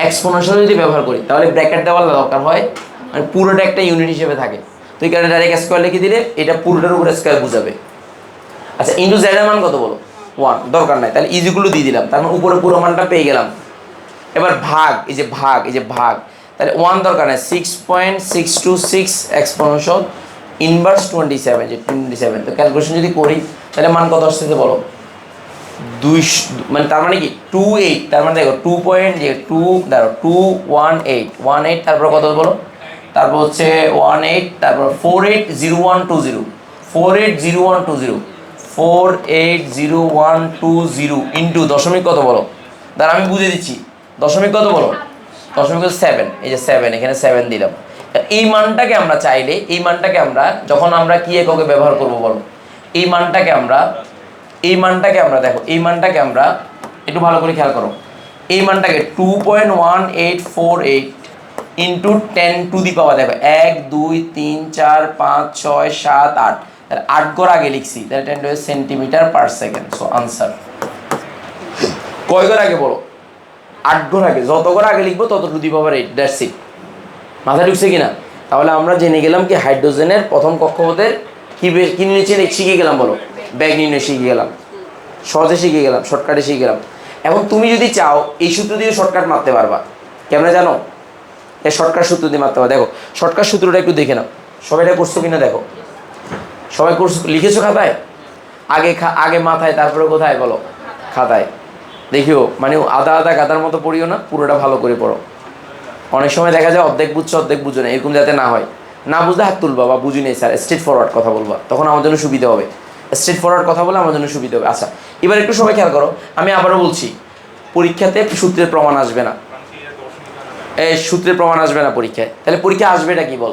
এক্সপোনেনশিয়াল যদি ব্যবহার করি, তাহলে ব্র্যাকেট দেওয়ার দরকার হয়, মানে পুরোটা একটা ইউনিট হিসেবে থাকে। তো এই কারণে ডাইরেক্ট স্কোয়ার লিখে দিলে এটা পুরোটার উপরে স্কোয়ার বুঝাবে। আচ্ছা ইন্টু জেড এর মান কত বলো, 1, দরকার নাই, তাহলে ইজিগুলো দিয়ে দিলাম, তার মানে উপরে পুরো মানটা পেয়ে গেলাম। এবার ভাগ, এই যে ভাগ, তাহলে 1 দরকার নাই, 6.626 এক্সপোনেনশিয়াল ইনভার্স 27, যে 27। তো ক্যালকুলেশন যদি করি তাহলে মান কত আসছে বলো, 2, মানে তার মানে কি 28, তার মানে দেখো 2.2, তারপর কত বলো, তারপর হচ্ছে 18, তারপর 480120 ইন্টু দশমিক কত বলো, দাঁড়া আমি বুঝে দিচ্ছি, দশমিক কত বলো, দশমিক 7, এই যে 7, এখানে 7 দিলাম। এই মানটাকে আমরা চাইলে, এই মানটাকে আমরা যখন আমরা কি এককে ব্যবহার করব বলো, এই মানটাকে আমরা এই মানটাকে আমরা দেখো, এই মানটাকে আমরা একটু ভালো করে খেয়াল করো, এই মানটাকে 2.1848 ইন্টু 10⁻, দেখো 1 2 3 4 5 6 7 8, তাহলে 8 ঘর আগে লিখছি, তাহলে 10 centimetre per second. So answer কয় ঘর আগে বলো? 8 ঘর আগে, যত ঘর আগে লিখবো তত ⁸ দ্যাটস ইট। মাথায় ঢুকছে কিনা? তাহলে আমরা জেনে গেলাম কি হাইড্রোজেনের প্রথম কক্ষপথের কি নিচে শিখে গেলাম বলো, ব্যাগ নির্ণয় শিখে গেলাম, সহজে শিখে গেলাম, শর্টকাটে শিখে গেলাম। এখন তুমি যদি চাও এই সূত্র দিয়ে শর্টকাট মারতে পারবা, কেমন জানো? এই শর্টকাট সূত্র দিয়ে মারতে পারবা। দেখো শর্টকাট সূত্রটা একটু দেখে নাও, সবাই এটা করছো কিনা দেখো, সবাই করছো, লিখেছো খাতায়? আগে মাথায়, তারপরে কোথায় বলো? খাতায়। দেখিও মানে আধা আধা গাদার মতো পড়িও না, পুরোটা ভালো করে পড়ো। অনেক সময় দেখা যায় অর্ধেক বুঝছো অর্ধেক বুঝো না, এরকম যাতে না হয়। না বুঝলে হাত তুলবা বা বুঝি নেই স্যার, স্ট্রেট ফরওয়ার্ড কথা বলবা, তখন আমার জন্য সুবিধা হবে। স্ট্রেট ফরওয়ার্ড কথা বলে আমার জন্য সুবিধা হবে। আচ্ছা এবার একটু সবাই খেয়াল করো, আমি আবারও বলছি, পরীক্ষাতে সূত্রের প্রমাণ আসবে না, এই সূত্রের প্রমাণ আসবে না পরীক্ষায়। তাহলে পরীক্ষা আসবে এটা কি বল?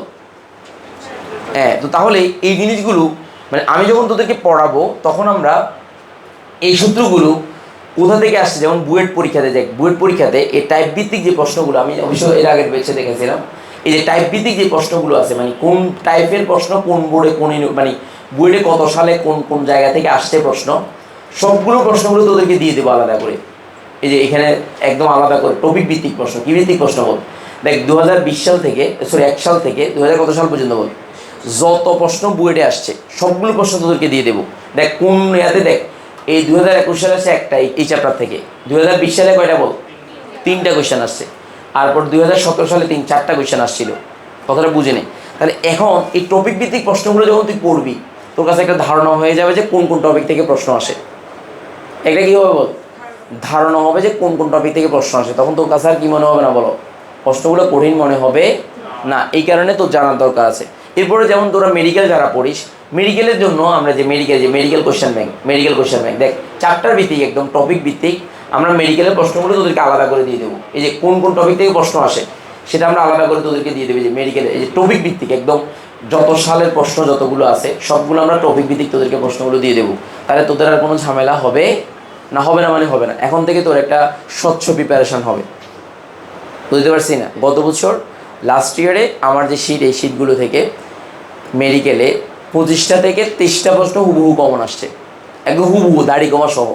হ্যাঁ, তো তাহলে এই জিনিসগুলো মানে আমি যখন তোদেরকে পড়াবো তখন আমরা এই সূত্রগুলো কোথা থেকে আসছে, যেমন বুয়েট পরীক্ষাতে দেখ, বুয়েট পরীক্ষাতে এই টাইপ ভিত্তিক যে প্রশ্নগুলো আমি অবশ্যই এর আগের বেছে দেখেছিলাম, এই যে টাইপ ভিত্তিক যে প্রশ্নগুলো আছে, মানে কোন টাইপের প্রশ্ন কোন বোর্ডে কোন মানে বুয়েটে কত সালে কোন কোন জায়গা থেকে আসছে প্রশ্ন, সবগুলো প্রশ্নগুলো তোদেরকে দিয়ে দেবো আলাদা করে। এই যে এখানে একদম আলাদা করে টপিক ভিত্তিক প্রশ্ন, কি ভিত্তিক প্রশ্ন বল? দেখ 2020 সাল থেকে 1 সাল থেকে 2000 কত সাল পর্যন্ত বল, যত প্রশ্ন বুয়েটে আসছে সবগুলো প্রশ্ন তোদেরকে দিয়ে দেবো। দেখ কোন ইয়াতে, দেখ এই 2021 সালে আসছে একটা এই চ্যাপ্টার থেকে, 2020 সালে কয়টা বল? 3টা কোয়েশ্চেন আসছে, তারপর 2017 সালে 4টা কোয়েশ্চেন আসছিল, কথাটা বুঝে নে। তাহলে এখন এই টপিক ভিত্তিক প্রশ্নগুলো যখন তুই পড়বি তোর কাছে একটা ধারণা হয়ে যাবে যে কোন কোন টপিক থেকে প্রশ্ন আসে। একটা কী হবে বল? ধারণা হবে যে কোন কোন টপিক থেকে প্রশ্ন আসে, তখন তোর কাছে আর কি মনে হবে না বলো, প্রশ্নগুলো কঠিন মনে হবে না। এই কারণে তোর জানার দরকার আছে। এরপরে যেমন তোরা মেডিকেল যারা পড়িস, মেডিকেলের জন্য আমরা যে মেডিকেল কোশ্চেন ব্যাংক দেখ 4টার ভিত্তিক একদম টপিক ভিত্তিক আমরা মেডিকেলের প্রশ্নগুলো তোদেরকে আলাদা করে দিয়ে দেবো। এই যে কোন কোন টপিক থেকে প্রশ্ন আসে সেটা আমরা আলাদা করে তোদেরকে দিয়ে দেবো। যে মেডিকেলের এই যে টপিক ভিত্তিক একদম যত সালের প্রশ্ন যতগুলো আছে সবগুলো আমরা টপিক ভিত্তিক তোদেরকে প্রশ্নগুলো দিয়ে দেবো। তাহলে তোদের আর কোনো ঝামেলা হবে না, হবে না মানে হবে না। এখন থেকে তোর একটা স্বচ্ছ প্রিপারেশান হবে, বুঝতে পারছি না? গত বছর লাস্ট ইয়ারে আমার যে শীট, এই শীটগুলো থেকে মেডিকেলে 25টা থেকে 23টা প্রশ্ন হুবহু কমন আসছে, একদম হুবহু দাড়ি কমা সহ।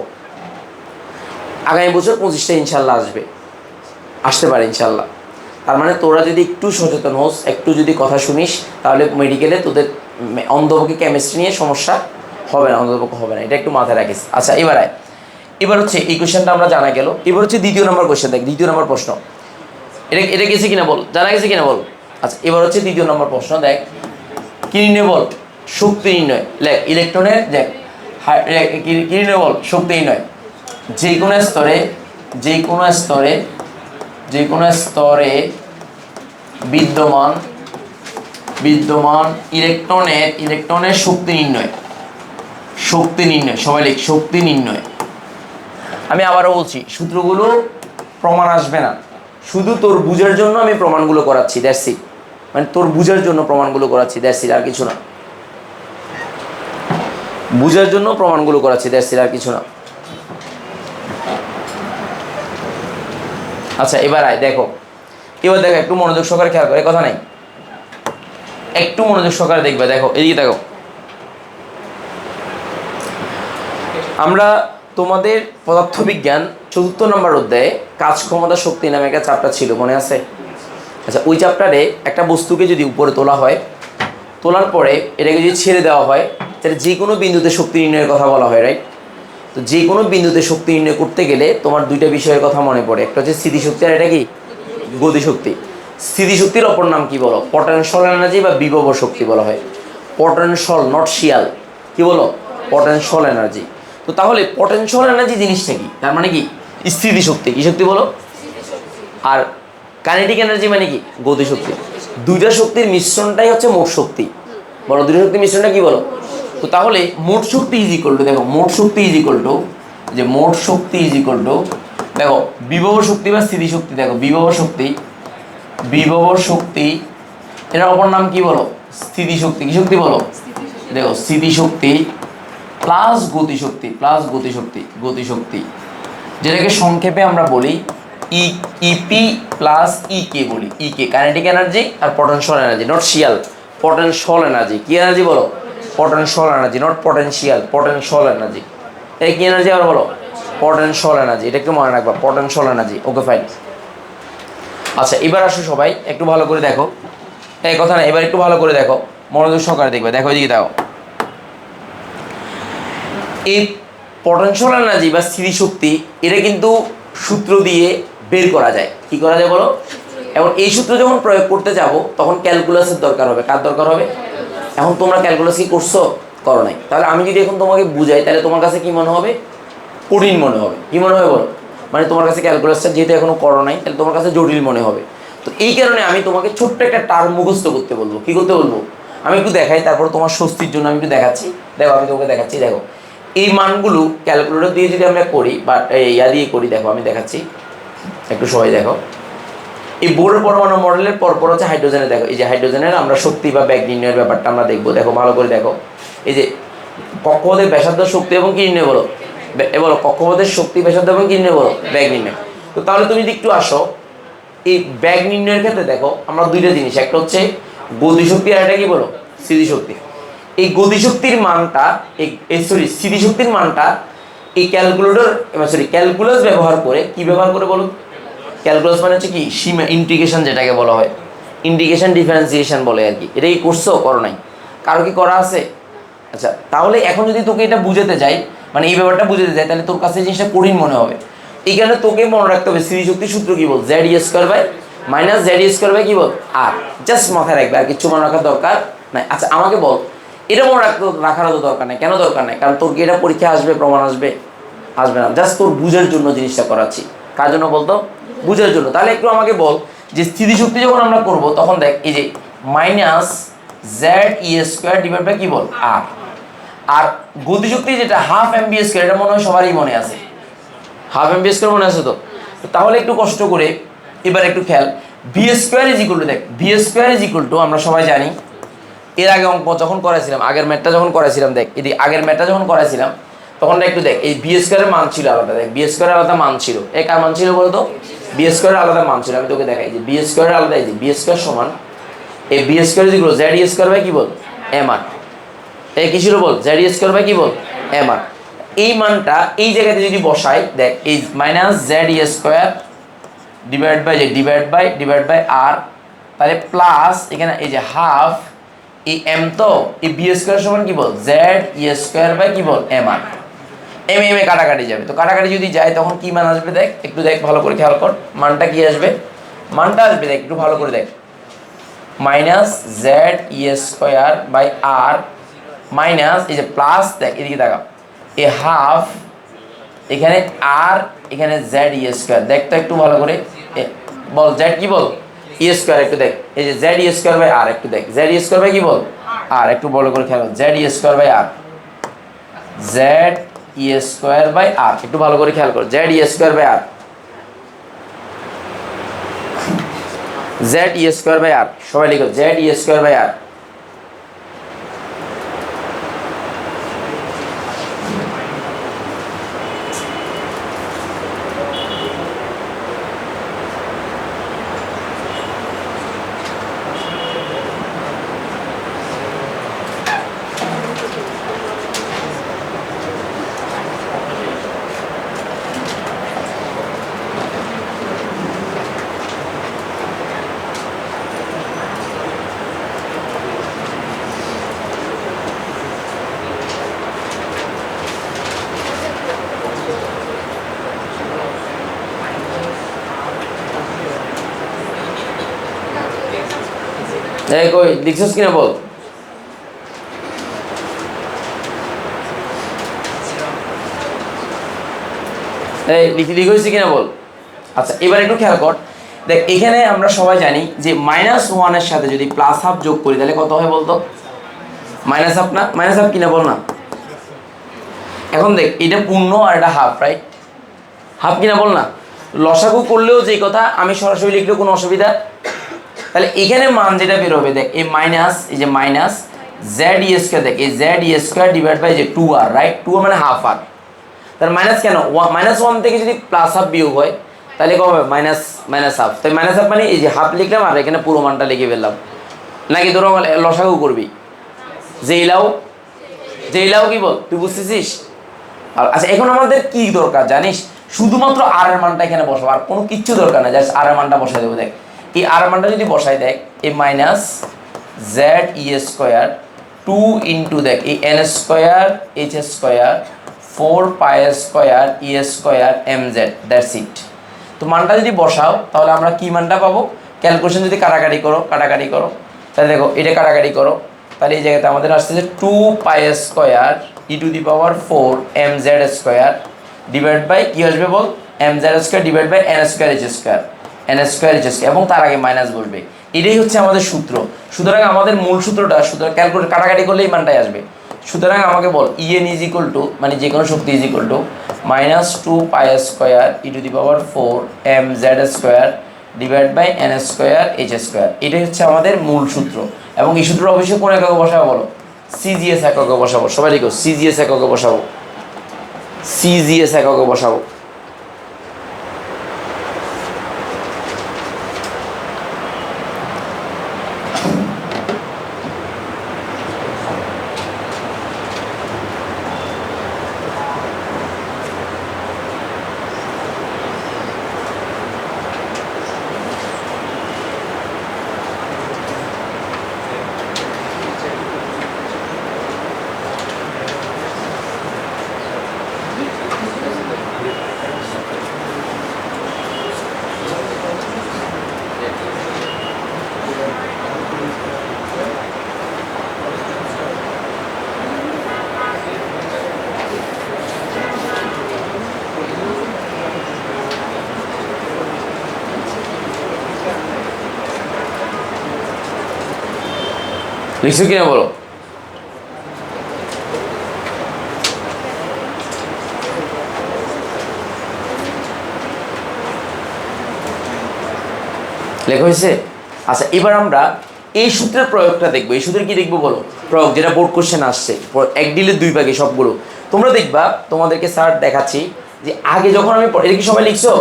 আগামী বছর 25টা ইনশাল্লাহ আসতে পারে ইনশাল্লাহ। তার মানে তোরা যদি একটু সচেতন হোস, একটু যদি কথা শুনিস, তাহলে মেডিকেলে তোদের অন্ধপক্ষে কেমিস্ট্রি নিয়ে সমস্যা হবে না, অন্ততপক্ষে হবে না, এটা একটু মাথায় রাখিস। আচ্ছা এবার হচ্ছে এই কোয়েশ্চেনটা আমরা জানা গেল। এবার হচ্ছে 2 নম্বর কোয়েশ্চেন, দেখ 2 নম্বর প্রশ্ন, এটা গেছে কিনা বল, জানা গেছে কিনা বল? আচ্ছা এবার হচ্ছে 2 নম্বর প্রশ্ন, দেখ কি নির্ণয় বল? শক্তি নির্ণয়। লেখ ইলেকট্রনের, দেখ কি নির্ণয় বল? শক্তি নির্ণয়। যে কোনো স্তরে বিদ্যমান ইলেকট্রনের শক্তি নির্ণয়। সবাই লেখ শক্তি নির্ণয়। আমি আবারও বলছি, সূত্রগুলো প্রমাণ আসবে না, শুধু তোর বুঝার জন্য আমি প্রমাণগুলো করাচ্ছি, দ্যাটস ইট। মানে তোর বুঝার জন্য প্রমাণগুলো করাচ্ছি, দ্যাটস ইট, আর কিছু না। বুঝার জন্য প্রমাণগুলো করাচ্ছি, দ্যাটস ইট, আর কিছু না। আচ্ছা এবার দেখো একটু মনোযোগ সহকারে খেয়াল করে, কথা নাই, একটু মনোযোগ সহকারে দেখবে। দেখো এদিকে দেখো, আমরা তোমাদের পদার্থবিজ্ঞান 4র্থ নম্বর অধ্যায়ে কাজ ক্ষমতা শক্তি নামে একটা চ্যাপ্টার ছিল, মনে আছে? আচ্ছা ওই চ্যাপ্টারে একটা বস্তুকে যদি উপরে তোলা হয়, তোলার পরে এটাকে যদি ছেড়ে দেওয়া হয়, তাহলে যে কোনো বিন্দুতে শক্তি নির্ণয়ের কথা বলা হয়, রাইট? তো যে কোনো বিন্দুতে শক্তি নির্ণয় করতে গেলে তোমার 2টা বিষয়ের কথা মনে পড়ে, একটা হচ্ছে স্থিতিশক্তি আর এটা কি গতিশক্তি। স্থিতিশক্তির অপর নাম কি বলো? পটেনশিয়াল এনার্জি বা বিভব শক্তি বলা হয়। পটেনশিয়াল, নট শিয়াল, কি বলো? Potential energy. তো তাহলে পটেনশিয়াল এনার্জি জিনিসটা কি? তার মানে কি স্থিতিশক্তি। কি শক্তি বলো? আর কাইনেটিক এনার্জি মানে কি? গতিশক্তি। 2টা শক্তির মিশ্রণটাই হচ্ছে মোট শক্তি, বলো 2টা শক্তির মিশ্রণটা কি বলো? তো তাহলে মোট শক্তি ইজ ইকুয়াল টু, দেখো মোট শক্তি ইজ ইকুয়াল টু, যে মোট শক্তি ইজ ইকুয়াল টু, দেখো বিভব শক্তি বা স্থিতিশক্তি, দেখো বিভব শক্তি এটার অপর নাম কি বলো? স্থিতিশক্তি। কি শক্তি বলো? দেখো স্থিতিশক্তি প্লাস গতিশক্তি, গতিশক্তি যেটাকে সংক্ষেপে আমরা বলি ইপি প্লাস ইকে বলি। ইকে কাইনেটিক এনার্জি আর পটেনশিয়াল এনার্জি, নট শিয়াল, পটেনশিয়াল এনার্জি। কি এনার্জি বলো? Potential energy, not potential, potential energy. এই কি এনার্জি আবার বলো? Potential energy. এটা একটু মনে রাখবা, পটেনশিয়াল এনার্জি। Okay fine. আচ্ছা এবার আসো সবাই একটু ভালো করে দেখো, এই কথা না, এবার একটু ভালো করে দেখো, মনোযোগ সহকারে দেখবে। দেখো এদিকে দেখো, এই পটেনশিয়াল এনার্জি বা স্থিতিশক্তি এটা কিন্তু সূত্র দিয়ে বের করা যায়। কি করা যায় বলো? এবং এই সূত্র যখন প্রয়োগ করতে যাব তখন ক্যালকুলাসের দরকার হবে। কার দরকার হবে? এখন তোমরা ক্যালকুলাস কি করছো? করো নাই। তাহলে আমি যদি এখন তোমাকে বুঝাই তাহলে তোমার কাছে কি মনে হবে? কঠিন মনে হবে। কি মনে হবে বলো? মানে তোমার কাছে ক্যালকুলাসটা যেহেতু এখনো করো নাই তাহলে তোমার কাছে জটিল মনে হবে। তো এই কারণে আমি তোমাকে ছোট্ট একটা টার্ম মুখস্থ করতে বলবো। কি করতে বলবো? আমি একটু দেখাই, তারপর তোমার স্বস্তির জন্য আমি একটু দেখাচ্ছি। দেখো আমি তোমাকে দেখাচ্ছি। দেখো এই মানগুলো ক্যালকুলেটর দিয়ে যদি আমরা করি বা ইয়া দিয়ে করি, দেখো আমি দেখাচ্ছি, একটু সবাই দেখো। এই বোর পরমাণু মডেলের পরপর হচ্ছে হাইড্রোজেনের। দেখো এই যে হাইড্রোজেনের আমরা শক্তি বা ব্যাগ নির্ণয়ের ব্যাপারটা আমরা দেখবো। দেখো ভালো করে দেখো, এই যে কক্ষপথের ব্যাসার্ধ, শক্তি এবং কি নির্ণয় বলো? বলো কক্ষপথের শক্তি, ব্যাসার্ধ এবং কি নির্ণয় বলো? ব্যাগ নির্ণয়। তো তাহলে তুমি যদি একটু আসো এই ব্যাগ নির্ণয়ের ক্ষেত্রে দেখো আমরা দুইটা জিনিস, একটা হচ্ছে গতিশক্তি আর একটা কি বলো? স্থিতিশক্তি। এই গতিশক্তির মানটা স্থিতিশক্তির মানটা এই ক্যালকুলাস ব্যবহার করে, কি ব্যবহার করে বলো? ক্যালকুলাস মানে হচ্ছে কি সীমা ইন্টিগ্রেশন, যেটাকে বলা হয় ইন্টিগ্রেশন ডিফারেন্সিয়েশন বলে আর কি। এটা কি করছো? করো নাই? কারো কি করা আছে? আচ্ছা তাহলে এখন যদি তোকে এটা বুঝাতে যাই, মানে এই ব্যাপারটা বুঝাতে যাই, তাহলে তোর কাছে জিনিসটা কঠিন মনে হবে। এই কারণে তোকে মনে রাখতে হবে স্থিতিশক্তির সূত্র কি বল? Z E square by minus Z E square by কি বল? আর। জাস্ট মাথায় রাখবে, আর কিছু মনে রাখার দরকার নাই। আচ্ছা আমাকে বল, এটা মনে রাখার তো দরকার নেই। কেন দরকার নেই? কারণ তোর কি এটা পরীক্ষা আসবে, প্রমাণ আসবে? আসবে না। জাস্ট তোর বুঝার জন্য জিনিসটা করাচ্ছি। কার জন্য বলতো? বুঝার জন্য। তাহলে একটু আমাকে বল যে স্থিতিশক্তি যখন আমরা করব তখন দেখ এই যে minus Z E square divide by কি বল? আর। আর গতিশক্তি যেটা হাফ এম বি স্কোয়ার, এটা মনে হয় সবারই মনে আছে। হাফ এম বি স্কোয়ার মনে আছে তো? তাহলে একটু কষ্ট করে এবার একটু খেয়াল, V square is equal to, দেখ V square is equal to আমরা সবাই জানি, এর আগে অঙ্ক যখন করেছিলাম, আগের ম্যাথটা যখন করেছিলাম, দেখ এদিকে আগের ম্যাথটা যখন করেছিলাম তখন একটু দেখ এই বি স্কোয়ারের মান ছিল আলাদা। দেখ বি স্কোয়ারের আলাদা মান ছিল। এই কার মান ছিল বলতো? বি স্কোয়ারের আলাদা মান ছিল। আমি তোকে দেখাই যে বি স্কোয়ারের আলাদা, এই যে বি স্কোয়ার সমান এই b square is equal z E square by কি বল? M r. এই কি ছিল বল? জেড ই স্কোয়ার বাই কি বল? M r. এই মানটা এই জায়গাতে যদি বসাই, দেখ এই minus Z E square divide by R, তাহলে প্লাস এখানে এই যে হাফ এই এম, তো এই বি স্কোয়ার সমান কি বল? জেড ই স্কোয়ার বাই কি বল? M R. M M A কাটাকাটি যাবে, তো কাটাকাটি যদি যায় তখন কি মান আসবে? দেখ একটু দেখ, ভালো করে খেয়াল কর, মানটা কি আসবে? মানটা আসবে দেখ একটু ভালো করে দেখ, minus Z E square by r minus এই যে প্লাস, দেখ এদিকে দেখাও এ হাফ, এখানে আর এখানে জেড ই স্কোয়ার। দেখ তো একটু ভালো করে, বল জেড কি বল? ই স্কোয়ার। একটু দেখ এই যে Z E square by R, একটু দেখ জেড ই স্কোয়ার বাই কি বল? আর। একটু ভালো করে খেয়াল কর, Z E square by R, Z E square by R, একটু ভালো করে খেয়াল কর, Z E square by R, Z E square by R. সবাই লিখো Z E square by R. এই কই লিখছস কিনা বল? এই লিখেছি কিনা বল? আচ্ছা এবার একটু খেয়াল কর, দেখ এখানে আমরা সবাই জানি যে মাইনাস ওয়ানের সাথে যদি প্লাস হাফ যোগ করি তাহলে কত হয় বলতো? মাইনাস হাফ না? মাইনাস হাফ কিনা বল না? এখন দেখ এটা পূর্ণ আর এটা হাফ, রাইট? হাফ কিনা বল না? লসাগু করলেও যেই কথা, আমি সরাসরি লিখলেও কোনো অসুবিধা। তাহলে এখানে মান যেটা বেরোবে, দেখ এই মাইনাস, এই যে মাইনাস জেড ই স্কোয়ার দেখ, এই z E square divide by যে 2r, রাইট? 2r মানে হাফ আর, তার মাইনাস কেন? -1 থেকে যদি প্লাস হাফ বিয়োগ হয় তাহলে কত হবে? Minus half. তাই মাইনাস হাফ মানে এই যে হাফ লিখলাম আর এখানে পুরো মানটা লিখে ফেললাম। নাকি তোরা লসাগু করবি? যেইলাও কি বল, তুই বুঝতেছিস? আচ্ছা, এখন আমাদের কি দরকার জানিস? শুধুমাত্র আর এর মানটা এখানে বসাবো, আর কোনো কিচ্ছু দরকার না, জাস্ট আর এর মানটা বসাই দেবো। দেখ, এই আর এর মানটা যদি বসাই, দেখ এই minus Z E square 2 into দেখ এই N square H square 4 pi square E square M z, that's it. তো মানটা যদি বসাও তাহলে আমরা কি মানটা পাবো? ক্যালকুলেশন যদি কাটাকাটি করো তাহলে দেখো এটা কাটাকাটি করো, তাহলে এই জায়গাতে আমাদের আসছে যে 2 pi square E to the power 4 M Z square divide by কি আসবে বল? M Z square divide by N square H square, এবং তার আগে মাইনাস বলবে। এটাই হচ্ছে আমাদের সূত্র। সুতরাং আমাদের মূল সূত্রটা, সুতরাং ক্যালকুলেট কাটাকাটি করলেই মানটাই আসবে। সুতরাং আমাকে বল ইএন ইজ ইকুয়াল টু, মানে যে কোনো শক্তি is equal to -2 pi square E to the power 4 M Z square divide by N square H square. এটাই হচ্ছে আমাদের মূল সূত্র। এবং এই সূত্র অবশ্যই কোন এককে বসাবো বলো? সিজিএস এককে বসাবো। সবাই লিখো সিজিএস এককে বসাবো, সিজিএস এককে বসাবো। লিখছো কিনা বলো? লেখা হয়েছে? আচ্ছা, এবার আমরা এই সূত্রের প্রয়োগটা দেখবো। এই সূত্রে কি দেখবো বলো? প্রয়োগ, যেটা বোর্ড কোশ্চেন আসছে, এক ডিলের 2 ভাগে সবগুলো তোমরা দেখবা। তোমাদেরকে স্যার দেখাচ্ছি যে আগে যখন আমি, এটা কি সবাই লিখছো?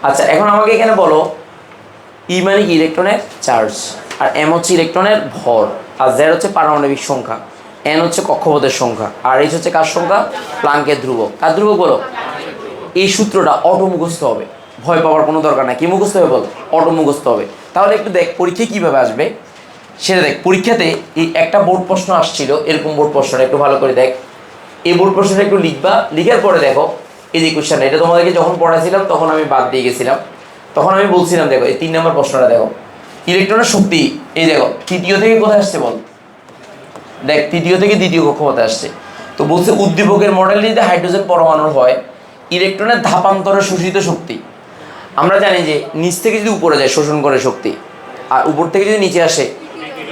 আচ্ছা, এখন আমাকে এখানে বলো ই মানে কি? ইলেকট্রনের চার্জ, আর এম হচ্ছে ইলেকট্রনের ভর, আর জেড হচ্ছে পারমাণবিক সংখ্যা, এন হচ্ছে কক্ষপথের সংখ্যা, আর এইচ হচ্ছে কার সংখ্যা? প্লাঙ্কের ধ্রুবক। কার ধ্রুবক বলো? এই সূত্রটা অটো মুখস্থ হবে, ভয় পাওয়ার কোনো দরকার নাই। কি মুখস্থ হবে বল? অটো মুখস্থ হবে। তাহলে একটু দেখ পরীক্ষায় কীভাবে আসবে সেটা দেখ। পরীক্ষাতে এই একটা বোর্ড প্রশ্ন আসছিল, এরকম বোর্ড প্রশ্নটা একটু ভালো করে দেখ। এই বোর্ড প্রশ্নটা একটু লিখবা, লিখার পরে দেখো এই যে কোয়েশ্চেনটা, এটা তোমাদেরকে যখন পড়াছিলাম তখন আমি বাদ দিয়ে গেছিলাম। তখন আমি বলছিলাম দেখো এই 3 নম্বর প্রশ্নটা দেখো, ইলেকট্রনের শক্তি। এই দেখো তৃতীয় থেকে কোথায় আসছে বল? দেখ তৃতীয় থেকে দ্বিতীয় কক্ষপথে আসছে। তো বলছে উদ্দীপকের মডেল যদি হাইড্রোজেন পরমাণুর হয়, ইলেকট্রনের ধাপান্তরে শোষিত শক্তি। আমরা জানি যে নিচ থেকে যদি উপরে যায় শোষণ করে শক্তি, আর উপর থেকে যদি নিচে আসে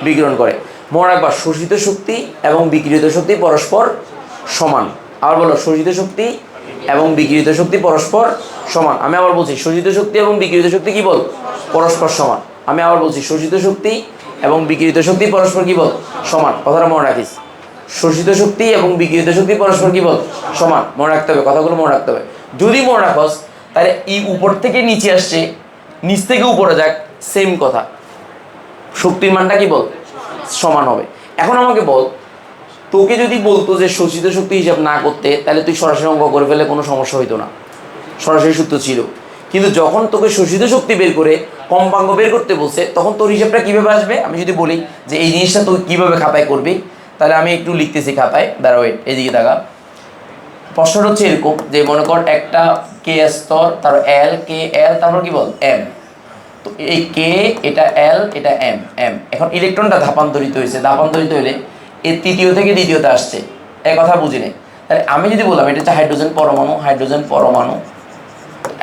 বিকিরণ করে। মনে রাখবা শোষিত শক্তি এবং বিকিরিত শক্তি পরস্পর সমান। আবার বলো শোষিত শক্তি এবং বিকিরিত শক্তি পরস্পর সমান। আমি আবার বলছি শোষিত শক্তি এবং বিকিরিত শক্তি কি বল? পরস্পর সমান। আমি আবার বলছি শোষিত শক্তি এবং বিকিরিত শক্তি পরস্পর কি বল? সমান। কথাটা মনে রাখিস, শোষিত শক্তি এবং বিকিরিত শক্তি পরস্পর কি বল? সমান। মনে রাখতে হবে, কথাগুলো মনে রাখতে হবে। যদি মনে রাখস তাহলে এই উপর থেকে নিচে আসছে, নিচ থেকে উপরে যাক, সেম কথা, শক্তির মানটা কি বল? সমান হবে। এখন আমাকে বল, তোকে যদি বলতো যে শোষিত শক্তি হিসাব না করতে, তাহলে তুই সরাসরি অঙ্ক করে ফেলে কোনো সমস্যা হইতো না, সরাসরি সূত্র ছিল। কিন্তু যখন তোকে শোষিত শক্তি বের করে কম্পাঙ্ক বের করতে বলছে, তখন তোর হিসাবটা কীভাবে আসবে? আমি যদি বলি যে এই জিনিসটা তুই কীভাবে খাতায় করবি, তাহলে আমি একটু লিখতেছি খাতায়, দাঁড়া ওয়েট, এইদিকে দেখা। প্রশ্নটা হচ্ছে এরকম যে মনে কর একটা কে স্তর, তার এল, কে এল, তারপর কি বল? এম। তো এই কে, এটা এল, এটা এম, এম। এখন ইলেকট্রনটা ধাপান্তরিত হয়েছে, ধাপান্তরিত হলে এই তৃতীয় থেকে দ্বিতীয়তে আসছে, এই কথা বুঝি নেই। তাহলে আমি যদি বললাম এটা হচ্ছে হাইড্রোজেন পরমাণু, হাইড্রোজেন পরমাণু।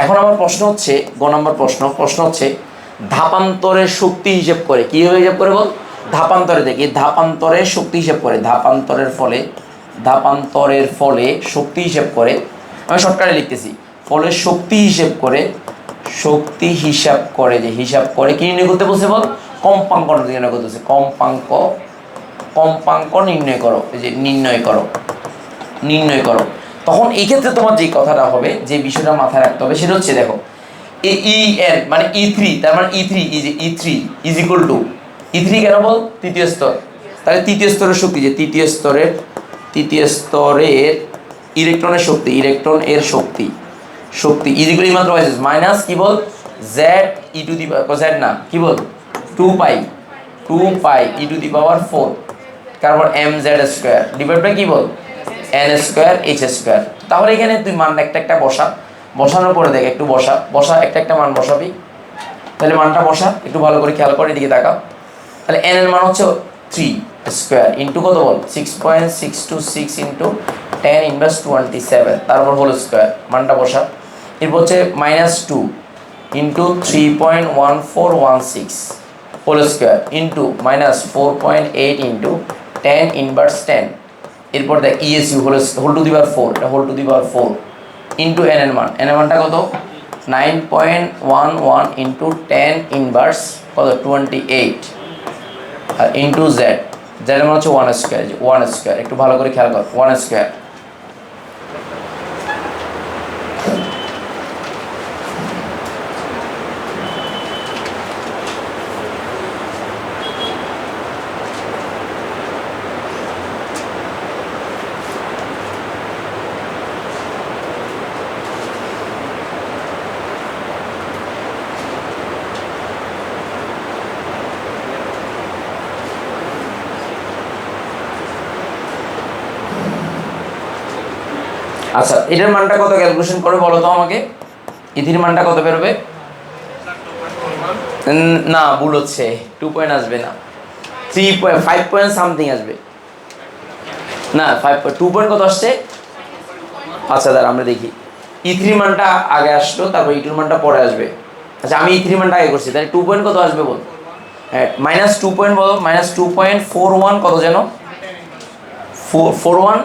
এখন আমার প্রশ্ন হচ্ছে, গ নম্বর প্রশ্ন হচ্ছে ধাপান্তরের শক্তি হিসেব করে। কীভাবে হিসাব করে বল? ধাপান্তরে দেখি, ধাপান্তরের শক্তি হিসেব করে, ধাপান্তরের ফলে শক্তি হিসেব করে। আমি শর্টকাটে লিখতেছি, ফলে শক্তি হিসেব করে, যে হিসাব করে কি নির্ণয় করতে বলছে বল? কম্পাঙ্ক নির্ণয় করতেছে, কম্পাঙ্ক কম্পাঙ্ক নির্ণয় করো, এই যে নির্ণয় করো। তখন এই ক্ষেত্রে তোমার যে কথাটা হবে, যে বিষয়টা মাথায় রাখতে হবে সেটা হচ্ছে, দেখো ই এন মানে E3, তার মানে E3 is equal to E3 কেন বল, তৃতীয় স্তর, তাহলে তৃতীয় স্তরের শক্তি, যে তৃতীয় স্তরের ইলেকট্রনের শক্তি ইজ ইকুয়াল মাত্র মাইনাস কি বল Z E to the power Z না কি বল 2 pi E to the power 4, তারপর mz স্কয়ার ডিভাইড বাই কি বল n স্কয়ার h স্কয়ার। তাহলে এখানে তুই মান একটা বসানোর পরে দেখ, একটু বসা একটা মান বসাবি, তাহলে মানটা বসা, একটু ভালো করে খেয়াল করে এদিকে তাকাও। তাহলে n এর মান হচ্ছে 3 স্কয়ার ইন্টু কত বল 6.626 ইন্টু 10 ইনভার্স 27, তারপর হোল স্কয়ার, মানটা বসা। এরপর হচ্ছে -2 into 3.1416 whole square into -4.8 into 10 inverse 10। এরপর দেখ ESU whole to the power 4, এটা whole to the power 4 into n এর মানটা কত 9.11 ইন্টু 10 ইনভার্স কত 28, আর ইন্টু জেড এর মান হচ্ছে 1 স্কয়ার, একটু ভালো করে খেয়াল কর 1 স্কয়ার। আচ্ছা, এটার মানটা কত ক্যালকুলেশন করে বলো তো আমাকে, ইথির মানটা কত বেরোবে? না, ভুল হচ্ছে, 2 পয়েন্ট আসবে না, 5 পয়েন্ট সামথিং আসবে, না 2 পয়েন্ট কত আসছে? আচ্ছা দাঁড়া আমরা দেখি, E3 মানটা আগে আসলো, তারপর E2 মানটা পরে আসবে। আচ্ছা আমি E3 মানটা আগে করছি, তাহলে 2 পয়েন্ট কত আসবে বল? হ্যাঁ -2 পয়েন্ট বলো, -2.41 কত যেন 415,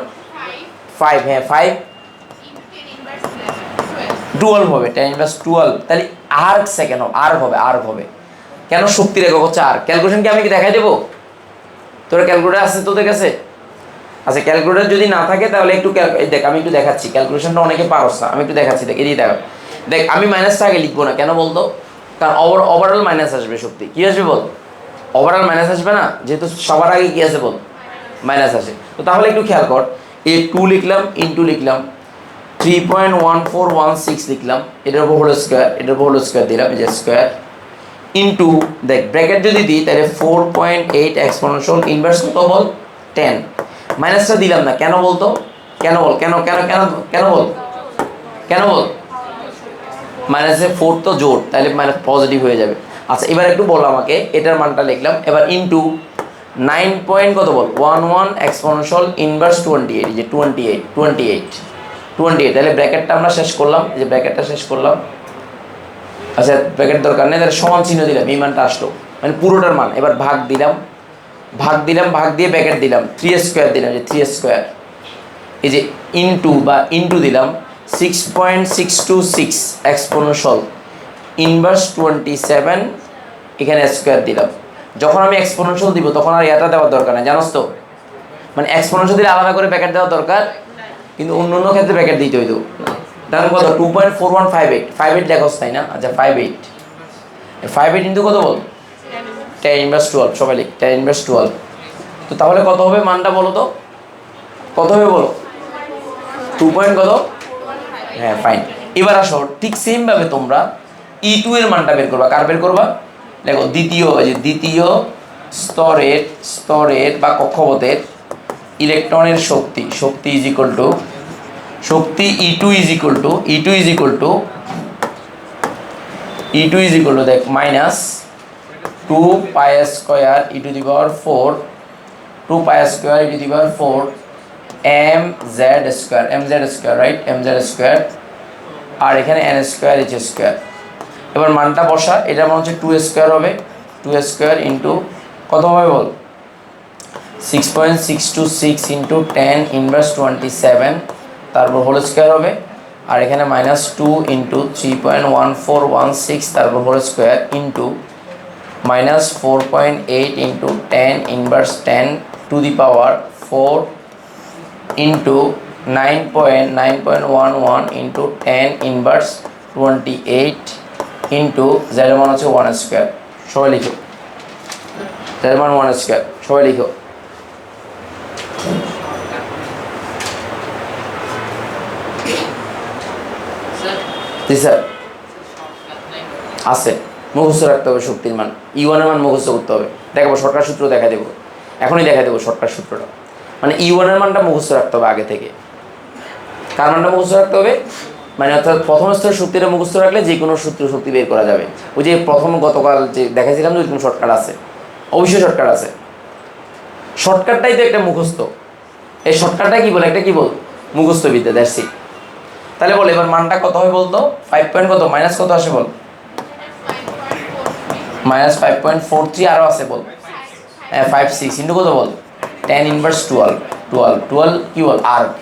হ্যাঁ 5 12 হবে, 10 ইনভার্স 12, তাহলে আর্ক সেকেন্ড আর্ক হবে কেন? শক্তির একক হচ্ছে আর্ক। ক্যালকুলেশন কি আমি কি দেখাই দেবো? তোর ক্যালকুলেটর আছে তোদের কাছে? আচ্ছা ক্যালকুলেটর যদি না থাকে তাহলে একটু দেখ, আমি একটু দেখাচ্ছি, ক্যালকুলেশনটা অনেকে পারস না, আমি একটু দেখাচ্ছি, দেখ এদিকে দেখ আমি মাইনাসটা আগে লিখবো না, কেন বলতো? কারণ ওভারঅল মাইনাস আসবে, শক্তি কি আসবে বল? ওভারঅল মাইনাস আসবে না, যেহেতু সবার আগে কি আছে বল মাইনাস আসে। তো তাহলে একটু খেয়াল কর, এই 2 লিখলাম ইন্টু লিখলাম 3.1416 লিখলাম, এটার উপর হোল স্কয়ার দিলাম, এই যে স্কয়ার ইন্টু দেখ ব্র্যাকেট যদি দিই তাহলে 4.8 এক্সপোনেনশিয়াল ইনভার্স কত বল 10, মাইনাসটা দিলাম না কেন বলতো? কেন বল মাইনাসে 4 তো জোর, তাহলে মাইনাস পজিটিভ হয়ে যাবে। আচ্ছা এবার একটু বল আমাকে, এটার মানটা লিখলাম, এবার ইন্টু 9 পয়েন্ট কত বল 11 এক্সপোনেনশিয়াল ইনভার্স 28, এই যে 28, তাহলে ব্র্যাকেটটা আমরা শেষ করলাম, এই যে ব্র্যাকেটটা শেষ করলাম। আচ্ছা ব্র্যাকেট দরকার নেই, তাহলে সমান চিহ্ন দিলাম, এই মানটা আসলো, মানে পুরোটার মান। এবার ভাগ দিয়ে ব্র্যাকেট দিলাম, 3 স্কয়ার দিলাম, যে 3 স্কয়ার, এই যে ইন্টু দিলাম 6.626 এক্সপোনেনশিয়াল ইনভার্স 27, এখানে স্কয়ার দিলাম। যখন আমি এক্সপোনেনশিয়াল দিব তখন আর এটা দেওয়ার দরকার নেই, জানোস তো, মানে এক্সপোনেনশিয়াল দিলে আলাদা করে ব্র্যাকেট দেওয়ার দরকার, কিন্তু অন্য ক্ষেত্রে ব্র্যাকেট দিতে হইতো। তাহলে কত 2.4158 লেখস তাই না? আচ্ছা 58 ইন্টু কত বল 10 ইনভার্স 12, সবাই লিখ 10 ইনভার্স 12। তো তাহলে কত হবে মানটা বলো তো, কত হবে বলো? 2 পয়েন্ট কত? হ্যাঁ ফাইন। এবার আসো ঠিক সেমভাবে তোমরা E2 এর মানটা বের করবা, কার বের করবা? দেখো দ্বিতীয় স্তরের বা কক্ষপথের ইলেকট্রনের শক্তি is equal to E2 is equal to দেখ -2 pi square E to the power 4 mz square right, mz square, আর এখানে n স্কয়ার h স্কয়ার। এবার মানটা বসা, এটা মান হচ্ছে 2 স্কয়ার হবে, 2 স্কয়ার ইন্টু কত হবে বল 6.626 ইন্টু 10 ইনভার্স 27, তারপর হোল স্কয়ার হবে, আর এখানে -2 ইন্টু 3.1416, তারপর whole square into -4.8 into 10 inverse 10 to the power 4 into 9.9.11 into 10 inverse 28 into z মান হচ্ছে 1 স্কোয়ার। সবাই লিখো জেড মান 1 স্কোয়ার, সবাই লিখো। জি স্যার আছে, মুখস্থ রাখতে হবে শক্তির মান, E1 এর মান মুখস্থ করতে হবে। দেখাবো শর্টকাট সূত্র দেখা দেবো, এখনই দেখা দেবো শর্টকাট সূত্রটা। মানে E1 এর মানটা মুখস্থ রাখতে হবে আগে থেকে। কার মানটা মুখস্থ রাখতে হবে? মানে অর্থাৎ প্রথম স্তরের শক্তিটা মুখস্থ রাখলে যে কোনো সূত্র শক্তি বের করা যাবে। ওই যে প্রথম গতকাল যে দেখাইছিলাম যে ওইরকম শর্টকাট আছে, অবশ্যই শর্টকাট আছে। শর্টকাটটাই তো একটা মুখস্থ। এই শর্টকাটটা কি বলে? একটা কি বল? মুখস্থ বিদ্যা, দ্যাটস ইট। তাহলে বল এবার মানটা কত হয় বলতো? 5 পয়েন্ট কত মাইনাস কত আসে বল? -5.43 আরও আছে বল। 56 ইন্টু কত বল? 10 ইনভার্স 12 কি বল? আর্ক।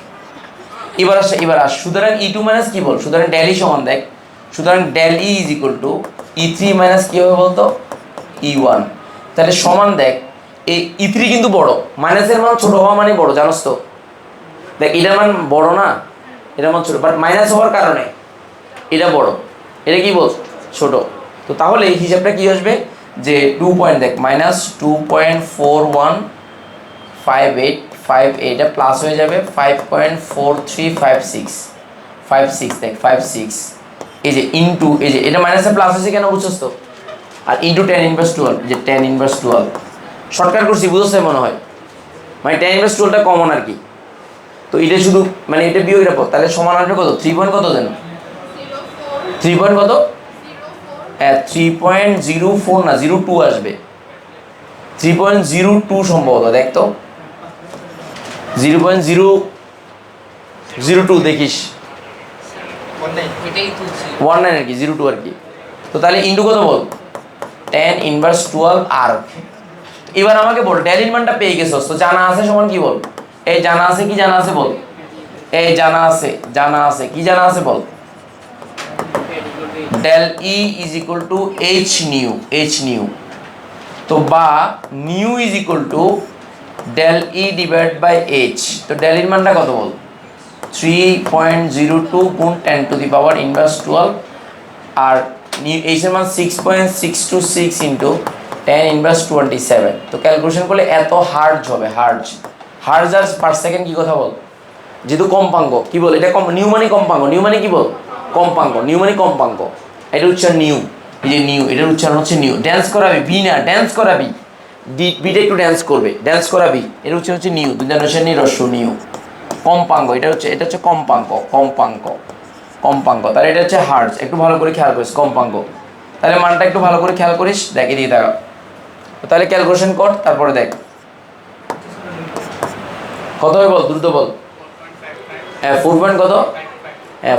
এবার আস সুতরাং E2 মাইনাস কি বল? সুতরাং ডেল ই সমান দেখ, সুতরাং del E is equal to E3 minus কি হবে বলতো? E1। তাহলে সমান দেখ, এই E3 কিন্তু বড়, মাইনাসের মান ছোট হওয়া মানে বড়, জানোস তো? দেখ এটার মান বড় না, এটার মান ছোট, বাট মাইনাস হওয়ার কারণে এটা বড়, এটা কি বল? ছোট। তো তাহলে এই হিসাবটা কি আসবে যে 2 পয়েন্ট দেখ -2.4158 এটা প্লাস হয়ে যাবে 5.4356 দেখ 56 এই যে ইনটু এই যে এটা মাইনাসে প্লাস হয়েছে কেন বুঝছস তো? আর ইনটু 10 ইনভার্স 12 যে 10 ইনভার্স 12 শর্টকাট করছি বুঝছস মনে হয়, মানে 10 ইনভার্স 12টা কমন আর কি। তো এটা শুধু মানে এটা বিয়োগ এটা পদ, তাহলে সমান আসবে কত? 3 পয়েন্ট কত দেন? 3 পয়েন্ট কত? 3.04 না 02 আসবে, 3.02 সম্ভবত। দেখ তো 0.002 দেখিস, 19 আর কি, 02 আর কি। তো তাহলে ইন্টু কত বল? 10 ইনভার্স 12 আর্ক। এবার আমাকে বল ডেল মানটা পেয়ে গেছস, তো জানা আছে সমান কি বল? এই জানা আছে, কি জানা আছে বল? এই জানা আছে কি জানা আছে বল? Del E is equal to H nu, তো বা nu is equal to del E divide by H. তো ডেল এর মানটা কত বল? 3.02 গুণ 10 টু দি পাওয়ার ইনভার্স 12 আর এইচ এর মান 6.626 ইন্টু 10 ইনভার্স 27। তো ক্যালকুলেশন করলে এত হার্জ হবে, হার্জ আর পার সেকেন্ড কি কথা বল? যেহেতু কম্পাঙ্ক কি বল? এটা নিউ মানে কম্পাঙ্ক, নিউ মানে কি বল? কম্পাঙ্ক, নিউ মানে কম্পাঙ্ক। এটা উচ্চারণ নিউ, এই যে নিউ, এটার উচ্চারণ হচ্ছে নিউ। ড্যান্স করাবি বি না, ড্যান্স করাবি বিটা একটু ড্যান্স করবে, ড্যান্স করাবি। এর উচ্চারণ হচ্ছে নিউ, দুজনের নিরস্ব নিউ। কম্পাঙ্ক এটা হচ্ছে কম্পাঙ্ক তাহলে এটা হচ্ছে হার্জ। একটু ভালো করে খেয়াল করিস কম্পাঙ্ক, তাহলে মানটা একটু ভালো করে খেয়াল করিস, দেখে দিয়ে দেখা। তাহলে ক্যালকুলেশন কর, তারপরে দেখ কত হবে বল, দ্রুত বল। 4 পয়েন্ট কত?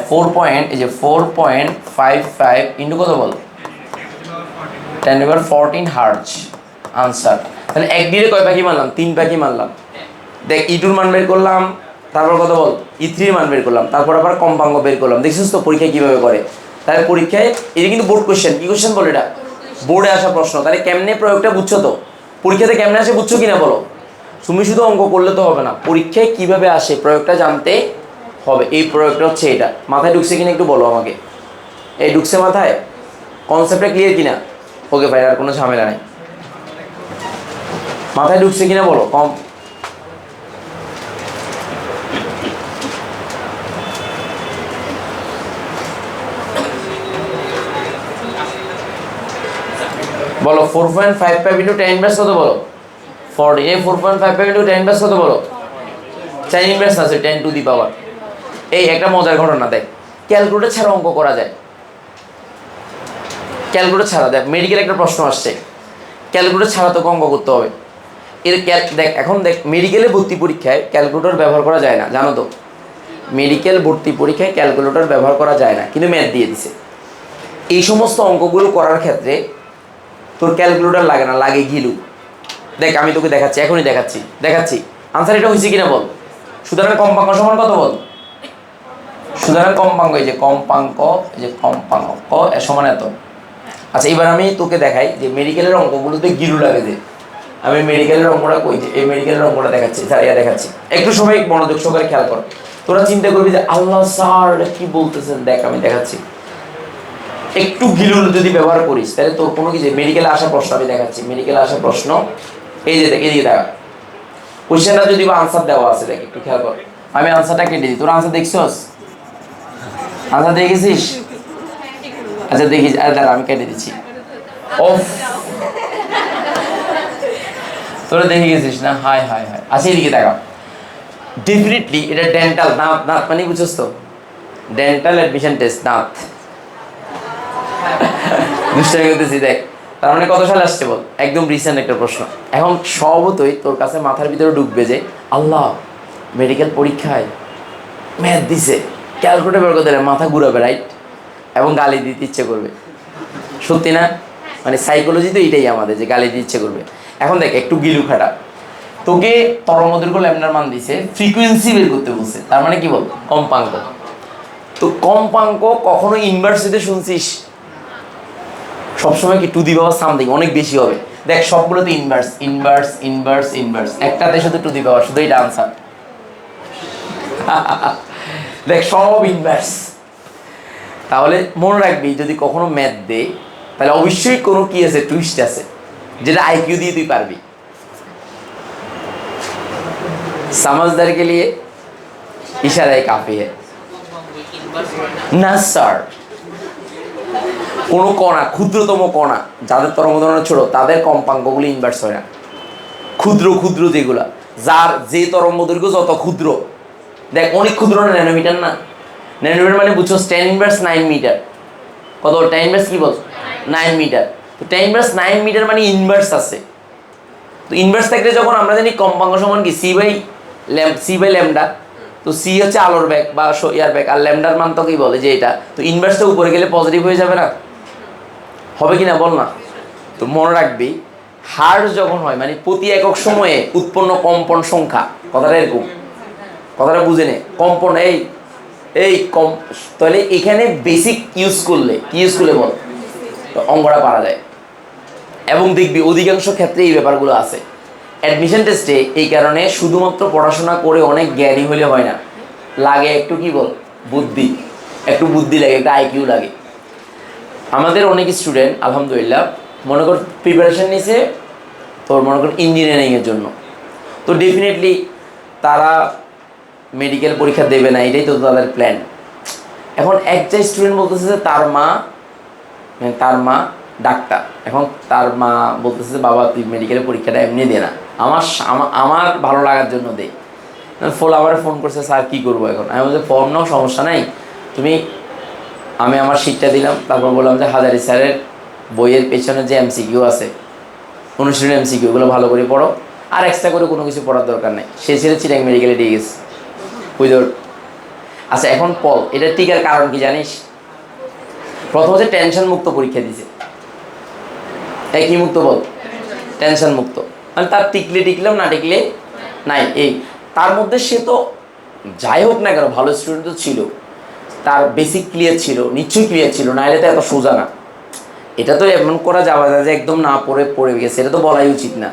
4 পয়েন্ট, এই যে 4.55 ইন্টু কত বল? 10^14 হার্জ আনসার। তাহলে এক দিয়ে কয় পাখি মারলাম? 3 পাখি মারলাম। দেখ E2 মান বের করলাম, তারপর কত বল? E3 মান বের করলাম, তারপর আবার কম্পাঙ্ক বের করলাম। দেখছিস তো পরীক্ষায় কীভাবে করে। তাহলে পরীক্ষায় এটা কিন্তু বোর্ড কোশ্চেন, কি কোশ্চেন বল? এটা বোর্ডে আসা প্রশ্ন। তাহলে কেমনে প্রয়োগটা বুঝছো তো? পরীক্ষাতে কেমনে আসে বুঝছো কিনা বলো? তুমি শুধু অঙ্ক করলে তো হবে না, পরীক্ষায় কিভাবে আসে প্রয়োগটা জানতে হবে। এই প্রয়োগটা হচ্ছে এটা, মাথায় ঢুকছে কিনা একটু বলো আমাকে। এই ঢুকছে মাথায়? কনসেপ্টটা ক্লিয়ার কিনা? ওকে ভাই, আর কোনো ঝামেলা নেই। মাথায় ঢুকছে কিনা বলো। বলো 4.55 ইন্টু 10 ইনভার্স কত বলো? 40। এই 4.55 ইন্টু 10 ইনভার্স কত বলো? 10 ইনভার্স আছে 10 টু দি পাওয়ার। এই একটা মজার ঘটনা দেখ, ক্যালকুলেটর ছাড়া অঙ্ক করা যায়। ক্যালকুলেটর ছাড়া দেখ, মেডিকেল একটা প্রশ্ন আসছে, ক্যালকুলেটর ছাড়া তোকে অঙ্ক করতে হবে। দেখ এখন দেখ, মেডিকেলে ভর্তি পরীক্ষায় ক্যালকুলেটর ব্যবহার করা যায় না, জানো তো? মেডিকেল ভর্তি পরীক্ষায় ক্যালকুলেটর ব্যবহার করা যায় না, কিন্তু ম্যাথ দিয়ে দিছে। এই সমস্ত অঙ্কগুলো করার ক্ষেত্রে তোর ক্যালকুলেটর লাগে না, লাগে ঘিলু। দেখ আমি তোকে দেখাচ্ছি, এখনই দেখাচ্ছি আনসার এটা হয়েছে কিনা বল। সুতরাং কম্পাঙ্ক সমান কত বল? সুতরাং কম্পাঙ্ক, এই যে কম্পাঙ্ক সমান এত। আচ্ছা এবার আমি তোকে দেখাই যে মেডিকেলের অঙ্কগুলোতে গিলু লাগে যে, আমি মেডিকেলের অঙ্কটা কই যে এই মেডিকেলের অঙ্কটা দেখাচ্ছি, স্যার ইয়া দেখাচ্ছি, একটু সবাই মনোযোগ সহকারে খেয়াল কর। তোরা চিন্তা করবি যে আল্লাহ স্যার কি বলতেছেন, দেখ আমি দেখাচ্ছি। একটু গিলুর যদি ব্যবহার করিস তাহলে তোর কোনো কিছু মেডিকেলে আসা প্রশ্ন আমি দেখাচ্ছি, মেডিকেলে আসা প্রশ্ন এই যে দেখ, এদিকে দেখা কোশ্চেনটা যদি বা আনসার দেওয়া আছে, দেখ একটু খেয়াল কর। আমি আনসারটা কেটে দিই, তোর আনসার দেখছস? আনসার দেখেছিস? আচ্ছা দেখিস, আরে দাঁড়া আমি কেটে দিচ্ছি। অফ, তোরা দেখে গেছিস না? হাই হাই হাই, আচ্ছা এদিকে দেখা। ডেফিনেটলি এটা ডেন্টাল, দাঁত, দাঁত মানে বুঝছস তো, ডেন্টাল অ্যাডমিশন টেস্ট, দাঁত। দুষ্টামি করতেছি দেখ, তার মানে কত সালে আসছে বল, একদম রিসেন্ট একটা প্রশ্ন। এখন স্বভাবতই তোর কাছে মাথার ভিতরে ঢুকবে যে আল্লাহ মেডিকেল পরীক্ষায় ম্যাথ দিছে, ক্যালকুলেটর বের করে দিলে মাথা ঘুরাবে, রাইট? এবং গালি দিতে ইচ্ছে করবে, সত্যি না? মানে সাইকোলজি তো এটাই আমাদের, যে গালি দিতে ইচ্ছে করবে। এখন দেখ একটু গিলু খাটা, তোকে তরঙ্গদৈর্ঘ্য ল্যামডার মান দিছে, ফ্রিকোয়েন্সি বের করতে বলছে, তার মানে কি বল, কম্পাঙ্ক। তো কম্পাঙ্ক কখনো ইনভার্সিতে শুনছিস? সবসময় কি টু দি পাওয়ার সামথিং অনেক বেশি হবে। দেখ সবগুলোতে ইনভার্স ইনভার্স ইনভার্স ইনভার্স, একটাতে শুধু টু দি পাওয়ার, শুধু এটা আনসার। দেখ সব ইনভার্স। তাহলে মনে রাখবি যদি কখনো ম্যাথ দে তাহলে অবশ্যই কোনো কি আছে, টুইস্ট আছে, যেটা আইকিউ দিয়ে তুই পারবি। समझदार के लिए इशाराই কাফি है না স্যার। কোনো কণা, ক্ষুদ্রতম কণা যাদের তরঙ্গ দৈর্ঘ্য ছোট তাদের কম্পাঙ্কগুলো ইনভার্স হয় না। ক্ষুদ্র ক্ষুদ্র যেগুলা, যার যে তরঙ্গ দৈর্ঘ্য যত ক্ষুদ্র, দেখ অনেক ক্ষুদ্র না, ন্যানোমিটার না, ন্যানোমিটার মানে বুঝছো 10 ইনভার্স 9 মিটার। কত 10 ইনভার্স কি বল, 9 মিটার। তো 10 ইনভার্স 9 মিটার মানে ইনভার্স আছে। তো ইনভার্স থাকলে যখন আমরা জানি কম্পাঙ্ক সমান কি সি বাই ল্যামডা, তো সি হচ্ছে আলোর ব্যাগ বা ইয়ার ব্যাগ, আর ল্যামডার মান তো কি বলে যে এটা, তো ইনভার্সটা উপরে গেলে পজিটিভ হয়ে যাবে না, হবে কি না বল না? তো মনে রাখবি হার যখন হয় মানে প্রতি একক সময়ে উৎপন্ন কম্পন সংখ্যা, কথাটা এরকম, কথাটা বুঝে নে। কম্পন এই এই কম, তাহলে এখানে বেসিক ইউজ করলে কি ইউজ করলে বল, তো অঙ্কটা পারা যায়। এবং দেখবি অধিকাংশ ক্ষেত্রে এই ব্যাপারগুলো আছে অ্যাডমিশন টেস্টে। এই কারণে শুধুমাত্র পড়াশোনা করে অনেক জ্ঞানী হলে হয় না, লাগে একটু কি বল, বুদ্ধি, একটু বুদ্ধি লাগে, একটা আইকিউ লাগে। আমাদের অনেক স্টুডেন্ট আলহামদুলিল্লাহ মনে কর প্রিপারেশান নিছে তোর মনে কর ইঞ্জিনিয়ারিংয়ের জন্য, তো ডেফিনেটলি তারা মেডিকেল পরীক্ষা দেবে না, এটাই তো তাদের প্ল্যান। এখন একটা স্টুডেন্ট বলতেছে যে তার মা ডাক্তার, এখন তার মা বলতেছে যে বাবা তুই মেডিকেলের পরীক্ষাটা এমনি দে না, আমার ভালো লাগার জন্য দে। ফোন আবার ফোন করছে, স্যার কী করবো এখন? আমি বলছি ফর্ম নাও, সমস্যা নাই, আমি আমার সিটটা দিলাম। তারপর বললাম যে হাজারি স্যারের বইয়ের পেছনে যে এমসিকিউ আছে, অনুশীলন এমসিকিউ, ওগুলো ভালো করে পড়ো, আর এক্সট্রা করে কোনো কিছু পড়ার দরকার নেই। সে ছেলে চিরাং মেডিকেলে দিয়ে গেছে উইদর। আচ্ছা এখন পল, এটা টিকার কারণ কি জানিস? প্রথম হচ্ছে টেনশন মুক্ত পরীক্ষা দিছে। কি মুক্ত বল, টেনশন মুক্ত, মানে তার টিকলাম না টিকলে নাই। এই তার মধ্যে সে তো যাই হোক না কেন ভালো স্টুডেন্ট তো ছিল, তার বেসিক ক্লিয়ার ছিল, নিশ্চয়ই ক্লিয়ার ছিল, নাহলে তো এত সোজা না। এটা তো এমন করা যাবে না যে একদম না পড়ে গেছে, এটা তো বলাই উচিত না।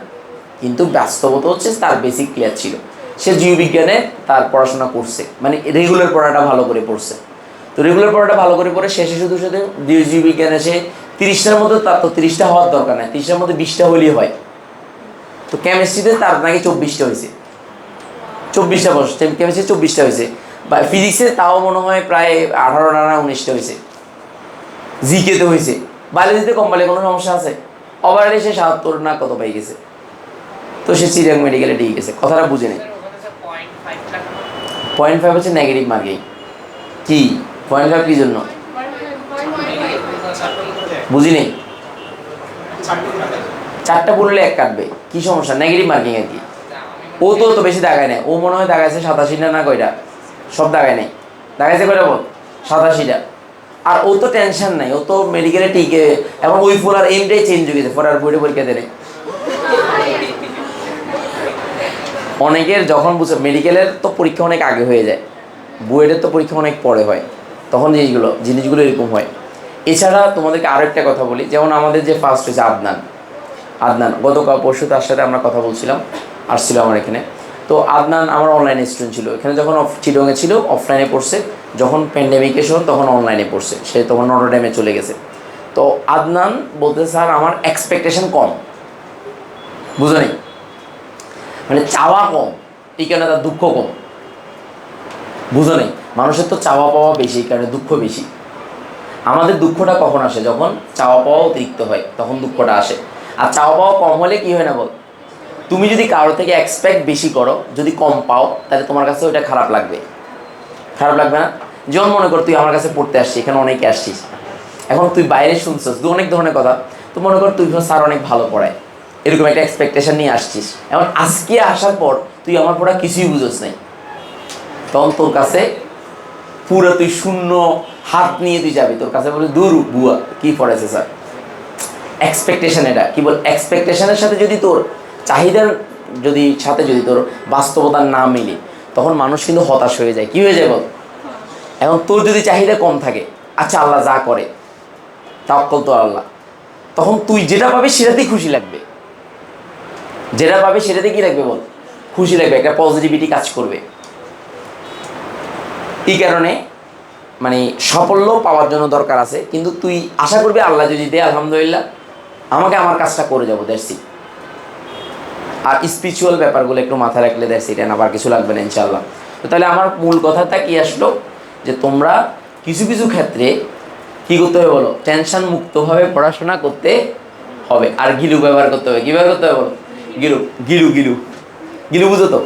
কিন্তু বাস্তবতা হচ্ছে তার বেসিক ক্লিয়ার ছিল, সে জীববিজ্ঞানে তার পড়াশোনা করছে, মানে রেগুলার পড়াটা ভালো করে পড়ছে। তো রেগুলার পড়াটা ভালো করে পড়ে শেষে শুধু জীববিজ্ঞানে সে 30টার মধ্যে, তার তো 30টা হওয়ার দরকার নাই, 30টার মধ্যে 20টা হলেই হয়। তো কেমিস্ট্রিতে তার নাকি 24টা হয়েছে, 24টা বসে কেমিস্ট্রি 24টা হয়েছে, বা ফিজিক্সে তাও মনে হয় প্রায় 18টা না 19টা হয়েছে, জিকেতে হয়েছে। বায়োলজিতে কম পালে কোনো সমস্যা আছে? ওভারঅলে সে 77 না কত পাই গেছে, তো সে চিরাং মেডিকেলে দিয়ে গেছে। কথাটা বুঝে নেই। 0.5 হচ্ছে নেগেটিভ মার্কিং। কি 0.5 কি জন্য বুঝিনি? 4টা পড়লে 1 কাটবে, কি সমস্যা? নেগেটিভ মার্কিং আর কি। ও তো বেশি দাগায় নেই, ও মনে হয় দাগাইছে 87টা না কয়টা, সব দাগায় নেই। দাগাইছে কয়টা বল, 87টা। আর ও তো টেনশন নাই, ও তো মেডিকেলে টিকে, এবং ওই ফোলার এমটাই চেঞ্জ হয়ে গেছে, ফোলার বইটা পরীক্ষা দেয়। অনেকের যখন বুঝে মেডিকেলের তো পরীক্ষা অনেক আগে হয়ে যায়, বুয়েটের তো পরীক্ষা অনেক পরে হয়, তখন জিনিসগুলো এরকম হয়। এছাড়া তোমাদেরকে আরও একটা কথা বলি, যেমন আমাদের যে ফার্স্ট হয়েছে আদনান, আদনান গতকাল পরশু তার সাথে আমরা কথা বলছিলাম, আসছিল আমার এখানে। তো আদনান আমার অনলাইনে স্টুডেন্ট ছিল, এখানে যখন চিটংয়ে ছিল অফলাইনে পড়ছে, যখন প্যান্ডেমিক এসে তখন অনলাইনে পড়ছে, সে তখন নটরডেমে চলে গেছে। তো আদনান বলতে স্যার আমার এক্সপেকটেশন কম, বুঝো নেই, মানে চাওয়া কম, এই কারণে তার দুঃখ কম, বুঝো নেই। মানুষের তো চাওয়া পাওয়া বেশি, এই কারণে দুঃখ বেশি। আমাদের দুঃখটা কখন আসে? যখন চাওয়া পাওয়া অতিরিক্ত হয়, তখন দুঃখটা আসে। আর চাওয়া পাওয়া কম হলে কি হয় না বল, তুমি যদি কারো থেকে এক্সপেক্ট বেশি করো, যদি কম পাও, তাহলে তোমার কাছে ওইটা খারাপ লাগবে, খারাপ লাগবে না? যেমন মনে কর তুই আমার কাছে পড়তে আসছিস, এখানে অনেকে আসছিস, এখন তুই বাইরে শুনছিস তুই অনেক ধরনের কথা, তো মনে কর তুই স্যার অনেক ভালো পড়ায়, এরকম একটা এক্সপেকটেশন নিয়ে আসছিস। এখন আজকে আসার পর তুই আমার পড়া কিছুই বুঝোস নাই, তখন তোর কাছে পুরো তুই শূন্য হাত নিয়ে তুই যাবি, তোর কাছে বলে দূর বুয়া কী পড়েছে স্যার। এক্সপেকটেশন, এটা কি বল, এক্সপেকটেশনের সাথে যদি তোর চাহিদার যদি তোর বাস্তবতা না মিলে, তখন মানুষ কিন্তু হতাশ হয়ে যায়। কী হয়ে যায় বল? এখন তোর যদি চাহিদা কম থাকে, আচ্ছা আল্লাহ যা করে তাওয়াক্কুল তো আল্লাহ, তখন তুই যেটা পাবি সেটাতেই খুশি লাগবে, যেটা পাবি সেটাতে কী লাগবে বল, খুশি লাগবে, একটা পজিটিভিটি কাজ করবে। এই কারণে মানে সাফল্য পাওয়ার জন্য দরকার আছে, কিন্তু তুই আশা করবি আল্লাহ যদি দে আলহামদুলিল্লাহ, আমাকে আমার কাজটা করে যাবো, দ্যাটস। আর স্পিরিচুয়াল ব্যাপারগুলো একটু মাথায় রাখলে দ্যাটস ইট, আবার কিছু লাগবে না ইনশাআল্লাহ। তো তাহলে আমার মূল কথাটা কি আসলো, যে তোমরা কিছু কিছু ক্ষেত্রে কী করতে হবে বলো, টেনশন মুক্তভাবে পড়াশোনা করতে হবে, আর গিলু ব্যবহার করতে হবে। কী ব্যবহার করতে হবে বলো? গিলু গিলু গিলু গিলু বুঝো তো,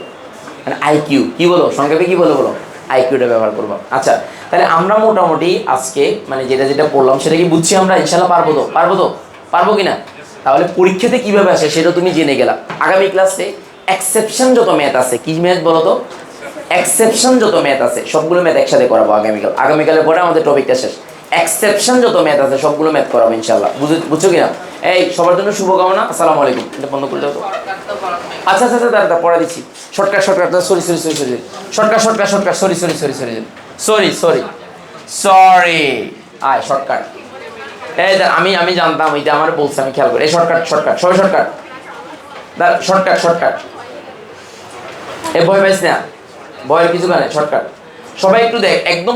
মানে আইকিউ কী বলো, সংক্ষেপে কী বলো বলো, আইকিউটা ব্যবহার করবো। আচ্ছা, তাহলে আমরা মোটামুটি আজকে মানে যেটা যেটা পড়লাম সেটা কি বুঝছি আমরা? ইনশাল্লাহ পারবো তো? পারবো কি না? তাহলে পরীক্ষাতে কীভাবে আসে সেটা তুমি জেনে গেলা। আগামী ক্লাসে এক্সেপশন যত ম্যাথ আছে, কি ম্যাথ বলো তো, এক্সেপশন যত ম্যাথ আছে সবগুলো ম্যাথ একসাথে করাবো আগামীকালের পরে আমাদের টপিকটা শেষ। এক্সেপশন যত ম্যাথ আছে সবগুলো ম্যাথ করাবো ইনশাল্লাহ, বুঝছো কিনা? এই সবার জন্য শুভকামনা, আসসালামু আলাইকুম। এটা বন্ধ করে দাও তো। আচ্ছা আচ্ছা আচ্ছা, দাঁড়া পড়া দিচ্ছি। শর্টকাট সরি, আয় শর্টকাট। এই আমি জানতাম, এটা আমার বলছে, আমি খেয়াল করি। এই শর্টকাট সবাই শর্টকাট। এ ভয় পাইস না, ভয়ের কিছু কানে, শর্টকাট। সবাই একটু দেখ, একদম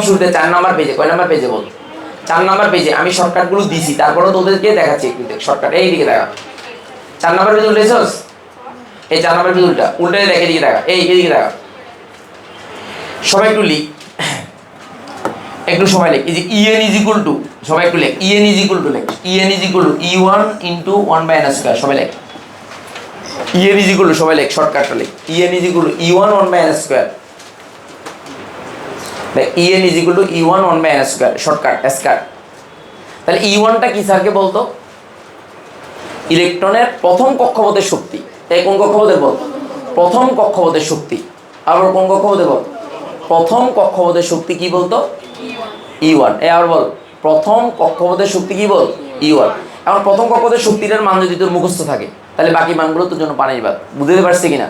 শুরুতে 4 নাম্বার পেজে, কয় নাম্বার পেজে বল? 4 নাম্বার পেজে আমি শর্টকাটগুলো দিছি, তারপরেও তোদেরকে দেখাচ্ছি একটু দেখ শর্টকাট। এইদিকে দেখা, 4 নাম্বার পেজ উল্টেছস, এই 4 নাম্বার পেজ উল্টে দেখ, এদিকে দেখা, এদিকে দেখা। সবাই একটু লিখ, একটু সময় লেখ। এই যে en ইজ ইকুয়াল টু, সবাই একটু লেখ, en ইজ ইকুয়াল টু লেখ, en is equal to e1 into 1/n², সবাই লেখ, en ইজ ইকুয়াল টু, সবাই লেখ, শর্টকাটটা লেখ, en is equal to e1 1/n², দেখ en is equal to e1 1/n², shortcut স্কার। তাহলে e1টা কি স্যারকে বলতো? ইলেকট্রনের প্রথম কক্ষপথের শক্তি। তাই কোন কক্ষপথের বল? প্রথম কক্ষপথের শক্তি। আবার কোন কক্ষপথের বল? প্রথম কক্ষপথের শক্তি কি বলতো? E1। আবার বল, প্রথম কক্ষপথের শক্তি কি বল? E1। এখন প্রথম কক্ষপথের শক্তিটার মান যদি তোর মুখস্থ থাকে, তাহলে বাকি মানগুলো তোর জন্য পানির ভাত। বুঝতে পারছি কিনা?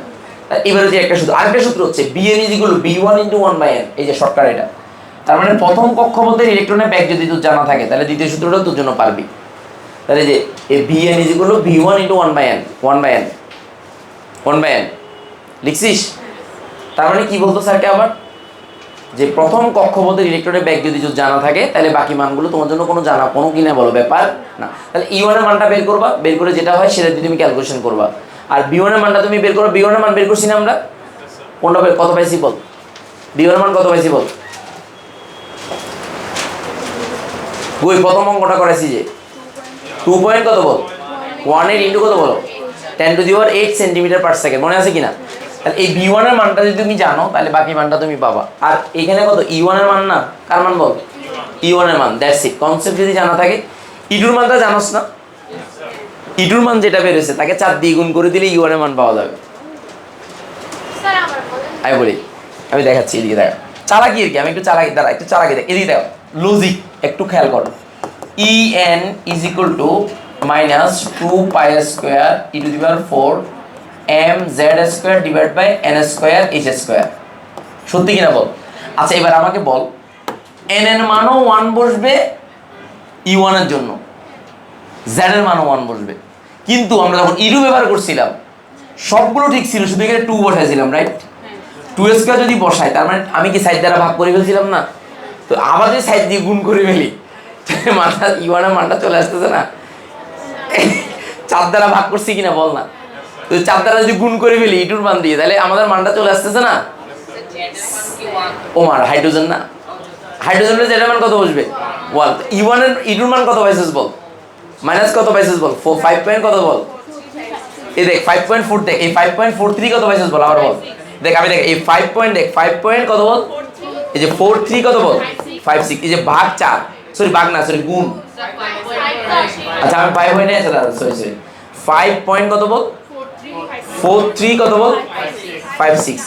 এবারে যে একটা সূত্র, আরেকটা সূত্র হচ্ছে Bn is equal two B1 into 1/n। এই যে শর্টকাট এটা, তার মানে প্রথম কক্ষপথের ইলেকট্রনের ব্যাগ যদি তোর জানা থাকে, তাহলে দ্বিতীয় সূত্রটাও তোর জন্য পারবি। তাহলে যে Bn is equal two B1 into 1/n লিখছিস? তার মানে কি বলতো স্যারকে আবার, যে প্রথম কক্ষপথের ইলেকট্রনের ব্যাগ যদি জানা থাকে, তাহলে বাকি মানগুলো তোমার জন্য কোনো কিনা বলো ব্যাপার না। তাহলে E1 এর মানটা বের করবা, বের করে যেটা হয় সেটা দিয়ে তুমি ক্যালকুলেশন করবা। আর B1 এর মানটা তুমি বের করো, B1 এর মান বের করছি না আমরা, কোনটা কত পাইছি বল? B1 এর মান কত পাইছি বল? ওই প্রথম অঙ্কটা করেছি যে 2 পয়েন্ট কত বল, 1 এর ইন্টু কত বলো, 10⁸ সেন্টিমিটার/সেকেন্ড, মনে আছে কিনা? তাহলে এই B1 এর মানটা যদি তুমি জানো, তাহলে বাকি মানটা তুমি পাবা। আর এখানে কত, E1 এর মান না, কার মান বল? E1 এর মান, দ্যাটস ইট। কনসেপ্ট যদি জানা থাকে, ইটুর মানটা জানোস না, ইটুর মান যেটা বেরোছে তাকে 4 দিয়ে গুণ করে দিলে E1 এর মান পাওয়া যাবে। আমি বলি, আমি দেখাচ্ছি, এদিকে দেখা, চালাকি আর কি, আমি একটু চালাকি, দাঁড়া একটু চালাকি দেখ, এদিকে দেখো, লজিক একটু খেয়াল করো। En is equal to -2π² e⁴ mz² divide by n² h²। সত্যি কিনা বল? আচ্ছা এবার আমাকে বল, n এর মানও 1 বসবে E1 এর জন্য, জেড এর মানও 1 বসবে। কিন্তু আমরা যখন ইডু ব্যবহার করছিলাম সবগুলো ঠিক ছিল, শুধু এখানে 2 বসাইছিলাম, রাইট? 2 স্কয়ার যদি বসাই তার মানে আমি কি সাইড দ্বারা ভাগ করে ফেলছিলাম না? তো আবার যদি সাইড দিয়ে গুণ করে ফেলি মানটা ইওয়ানের মানটা চলে আসতেছে না? 4 দ্বারা ভাগ করছি কিনা বল না? তো 4 দ্বারা যদি গুণ করে ফেলি ইটুর মান দিয়ে, তাহলে আমাদের মানটা চলে আসতেছে না? ওমার হাইড্রোজেন না, হাইড্রোজেনের জেড এর মান কত বসবে? 1। ইওয়ানের ইটুর মান কত পাইছিস বল? মাইনাস কত পাইছিস বল? 5 পয়েন্ট কত বল? এই দেখ 5.4, দেখ এই 5.43 কত পাইছিস বল আবার বল। দেখ আমি দেখ এই 5 পয়েন্ট, দেখ 5 পয়েন্ট কত বল? এই যে 43 কত বল? 56। এই যে ভাগ 4, সরি ভাগ না, সরি গুণ। আচ্ছা আমি 5 হই না, আচ্ছা দাদা সরি সরি 5 পয়েন্ট কত বল? 43 কত বল? 56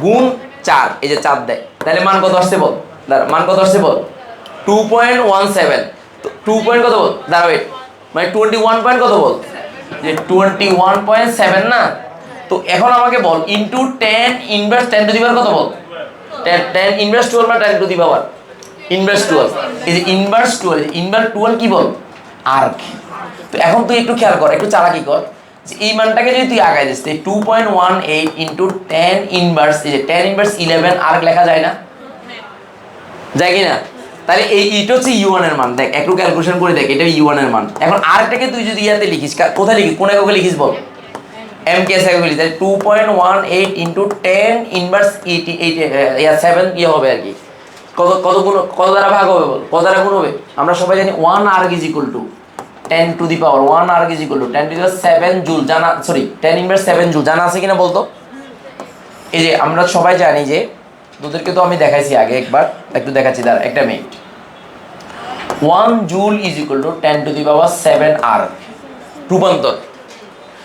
গুণ 4, এই যে 4 দেয়, তাহলে মান কত আসছে বল? দাঁড়া মান কত আসছে বল? 2.17। তো 2 পয়েন্ট কত বল? দাঁড়া ওয়েট, মানে 21 পয়েন্ট কত বল? যে 21.7 না? তো এখন আমাকে বল ইনটু 10 ইনভার্স 10 টু দি পাওয়ার কত বল? 10 ইনভার্স 12 না 10 টু দি পাওয়ার ইনভার্স 12। এই যে ইনভার্স 12, ইনভার্স 12 কি বল? আর্ক। তো এখন তুই একটু খেয়াল কর, একটু চালাকি কর, যে এই মানটাকে যদি তুই আগায় দিস 2.18 ইনটু 10 ইনভার্স, এই যে 10 ইনভার্স 11 আর্ক লেখা যায় না? যায় কি না? তাহলে এই এটা হচ্ছে ইউ1 এর মান। দেখ একটু ক্যালকুলেশন করে দেখ, এটা ইউ1 এর মান। এখন আরেকটাকে তুই যদি ইয়াতে লিখিস, কোথায় লিখিস, কোন এককে লিখিস বল? এমকেএস এককে লিখিস, তাহলে 2.18 ইনটু 10 ইনভার্স 7 কি হবে আর কি, কত কত গুণ, কত দ্বারা ভাগ হবে বল? কত দ্বারা গুণ হবে? আমরা সবাই জানি 1 erg is equal to 10 to the power 1 erg is equal to 10 to the power 7 joule, জানা, সরি 10 ইনভার্স 7 জুল, জানা আছে কিনা বলতো? এই যে আমরা সবাই জানি যে, তোদেরকে তো আমি দেখাইছি আগে একবার, একটু দেখাচ্ছি, দাঁড়া একটা minute. 1 joule is equal to 10 to the power 7 erg, রূপান্তর।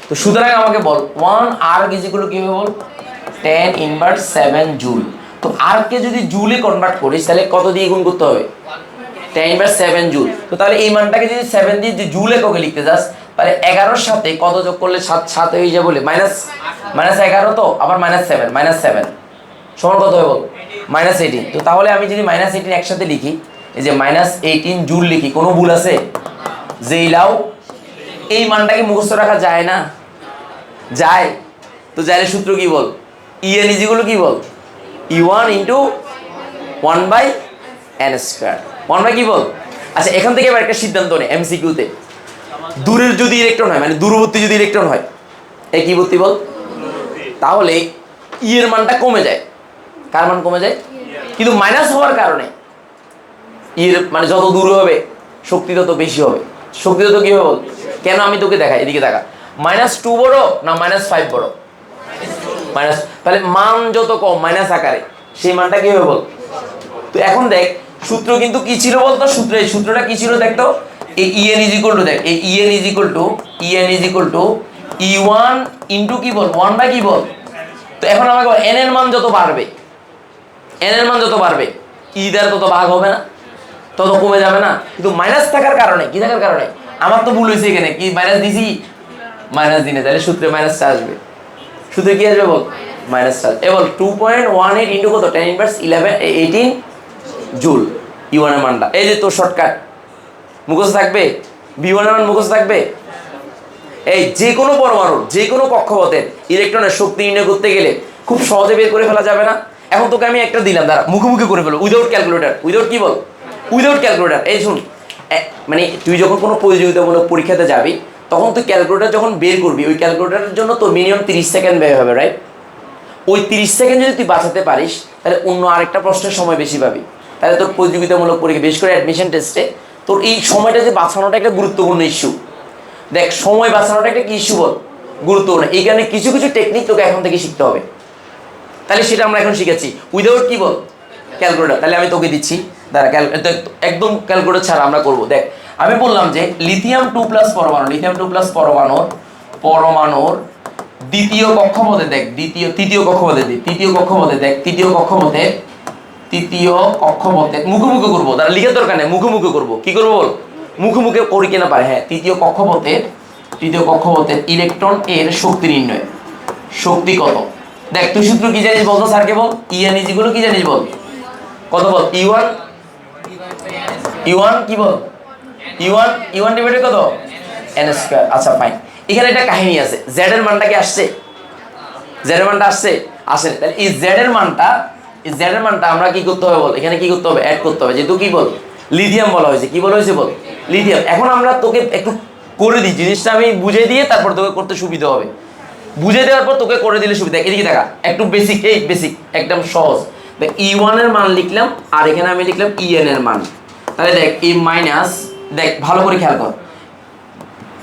তো সুতরাং আমাকে বল 1 আর্ক ইজ ইকুয়াল টু কি হবে বল? 10 ইনভার্স 7 জুল। তো আর্ককে যদি জুলে কনভার্ট করিস তাহলে কত দিয়ে গুণ করতে হবে? 10 ইনভার্স 7 জুল। তো তাহলে এই মানটাকে যদি 7 দিয়ে যে জুল এককে লিখতে যাস, তাহলে 11 সাথে কত যোগ করলে 7 হয়ে যাবে বলে? -11, তো আবার -7 সমান কত হবে বল? -18। তো তাহলে আমি যদি -18 একসাথে লিখি, এই যে -18 জুল লিখি, কোনো ভুল আছে? যেই লাও এই মানটাকে মুখস্থ রাখা যায় না? যায়। তো যাইলে সূত্র কি বল? ইএন ইজিগুলো কি বল? E1 ইন্টু 1/n স্কয়ার, 1 কি বল? আচ্ছা এখান থেকে এবার একটা সিদ্ধান্ত নেই এমসিকিউতে, দূরের যদি ইলেকট্রন হয়, মানে দূরবর্তী যদি ইলেকট্রন হয়, একীবর্তী বল, তাহলে ই এর মানটা কমে যায়। কার মান কমে যায়? কিন্তু মাইনাস হওয়ার কারণে এর মানে যত দূর হবে শক্তি তত বেশি হবে। শক্তি তত কি হবে বল? কেন আমি তোকে দেখাই, এদিকে দেখা, -2 বড় না -5 বড়? মাইনাস। তাহলে মান যত কম মাইনাস আকারে, সেই মানটা কি হবে বল? তো এখন দেখ সূত্র কিন্তু কি ছিল বলতো? এই সূত্রটা কি ছিল দেখতো? এই ইএন ইজ ইকুয়াল টু, দেখ এই EN is equal to E1 into কি বল? 1 কি বল? তো এখন আমাকে বল n এর মান যত বাড়বে, ই দ্বারা তত ভাগ হবে না, তত কমে যাবে না? কিন্তু মাইনাস থাকার কারণে, কি থাকার কারণে, আমার তো ভুল হয়েছে এখানে, কি মাইনাস দিছি, মাইনাস দিনে, তাহলে সূত্রে মাইনাস আসবে। সূত্রে কি আসবে বল? মাইনাস। এবার 2.18 ইনটু কত? 10 ইনভার্স 18 জুল, E1 এর মানটা। এই যে তোর শর্টকাট মুখস্থ থাকবে, V1 এর মান মুখস্থ থাকবে। এই যে কোনো পরমাণুর, যে কোনো কক্ষপথের ইলেকট্রনের শক্তি নির্ণয় করতে গেলে খুব সহজে বের করে ফেলা যাবে না? এখন তোকে আমি একটা দিলাম, দাঁড়া মুখোমুখি করে ফেলো, উইদাউট ক্যালকুলেটর। উইদাউট কি বল? Without calculator. এই শুন, মানে তুই যখন কোনো প্রতিযোগিতামূলক পরীক্ষাতে যাবি, তখন তুই ক্যালকুলেটর যখন বের করবি, ওই ক্যালকুলেটরের জন্য তোর মিনিমাম 30 সেকেন্ড ব্যয় হবে, রাইট? ওই 30 সেকেন্ড যদি তুই বাঁচাতে পারিস, তাহলে অন্য আরেকটা প্রশ্নের সময় বেশি পাবি। তাহলে তোর প্রতিযোগিতামূলক পরীক্ষা, বিশেষ করে অ্যাডমিশন টেস্টে, তোর এই সময়টা যে বাঁচানোটা একটা গুরুত্বপূর্ণ ইস্যু। দেখ সময় বাঁচানোটা একটা কি ইস্যু বল? গুরুত্বপূর্ণ। এই কারণে কিছু কিছু টেকনিক তোকে এখন থেকে শিখতে হবে। তাহলে সেটা আমরা এখন শিখেছি উইদাউট কি বল? ক্যালকুলেটর। তাহলে আমি তোকে দিচ্ছি, দাঁড়া একদম ক্যালকুলেটর ছাড়া আমরা করব। দেখ আমি বললাম যে লিথিয়াম 2+ পরমাণুর দ্বিতীয় কক্ষপথে, দেখ তৃতীয় কক্ষপথে মুখোমুখি করবো, তারা লিখার দরকার নেই, মুখোমুখি করবো। কি করবো বল? মুখোমুখি করি কিনা পারে, হ্যাঁ। তৃতীয় কক্ষপথের ইলেকট্রন এর শক্তি নির্ণয়, শক্তি কত? দেখ তুই সূত্র কি জানিস বলতো স্যারকে বল? ইএন ইজিগুলো কি জানিস বল? কত বল? ইউয়ান কি বল? ইউয়ান ডিভাইডেড কত? N square. আচ্ছা ফাইন, এখানে একটা কাহিনী আছে, জেড এর মানটা কি আসছে? জেড এর মানটা আসছে? আসেনি। তাহলে এই জেড এর মানটা আমরা কি করতে হবে বল, এখানে কি করতে হবে? অ্যাড করতে হবে। যেহেতু কি বল, লিথিয়াম বলা হয়েছে। কি বলা হয়েছে বল? লিথিয়াম। এখন আমরা তোকে একটু করে দিই জিনিসটা, আমি বুঝিয়ে দিয়ে তারপর তোকে করতে সুবিধা হবে। বুঝে দেওয়ার পর তোকে করে দিলে সুবিধা। এদিকে দেখা, একটু বেসিক, এই বেসিক একদম সহজ। দেখ E1 এর মান লিখলাম, আর এখানে আমি লিখলাম En এর মান। তাহলে দেখ এই মাইনাস, দেখ ভালো করে খেয়াল কর,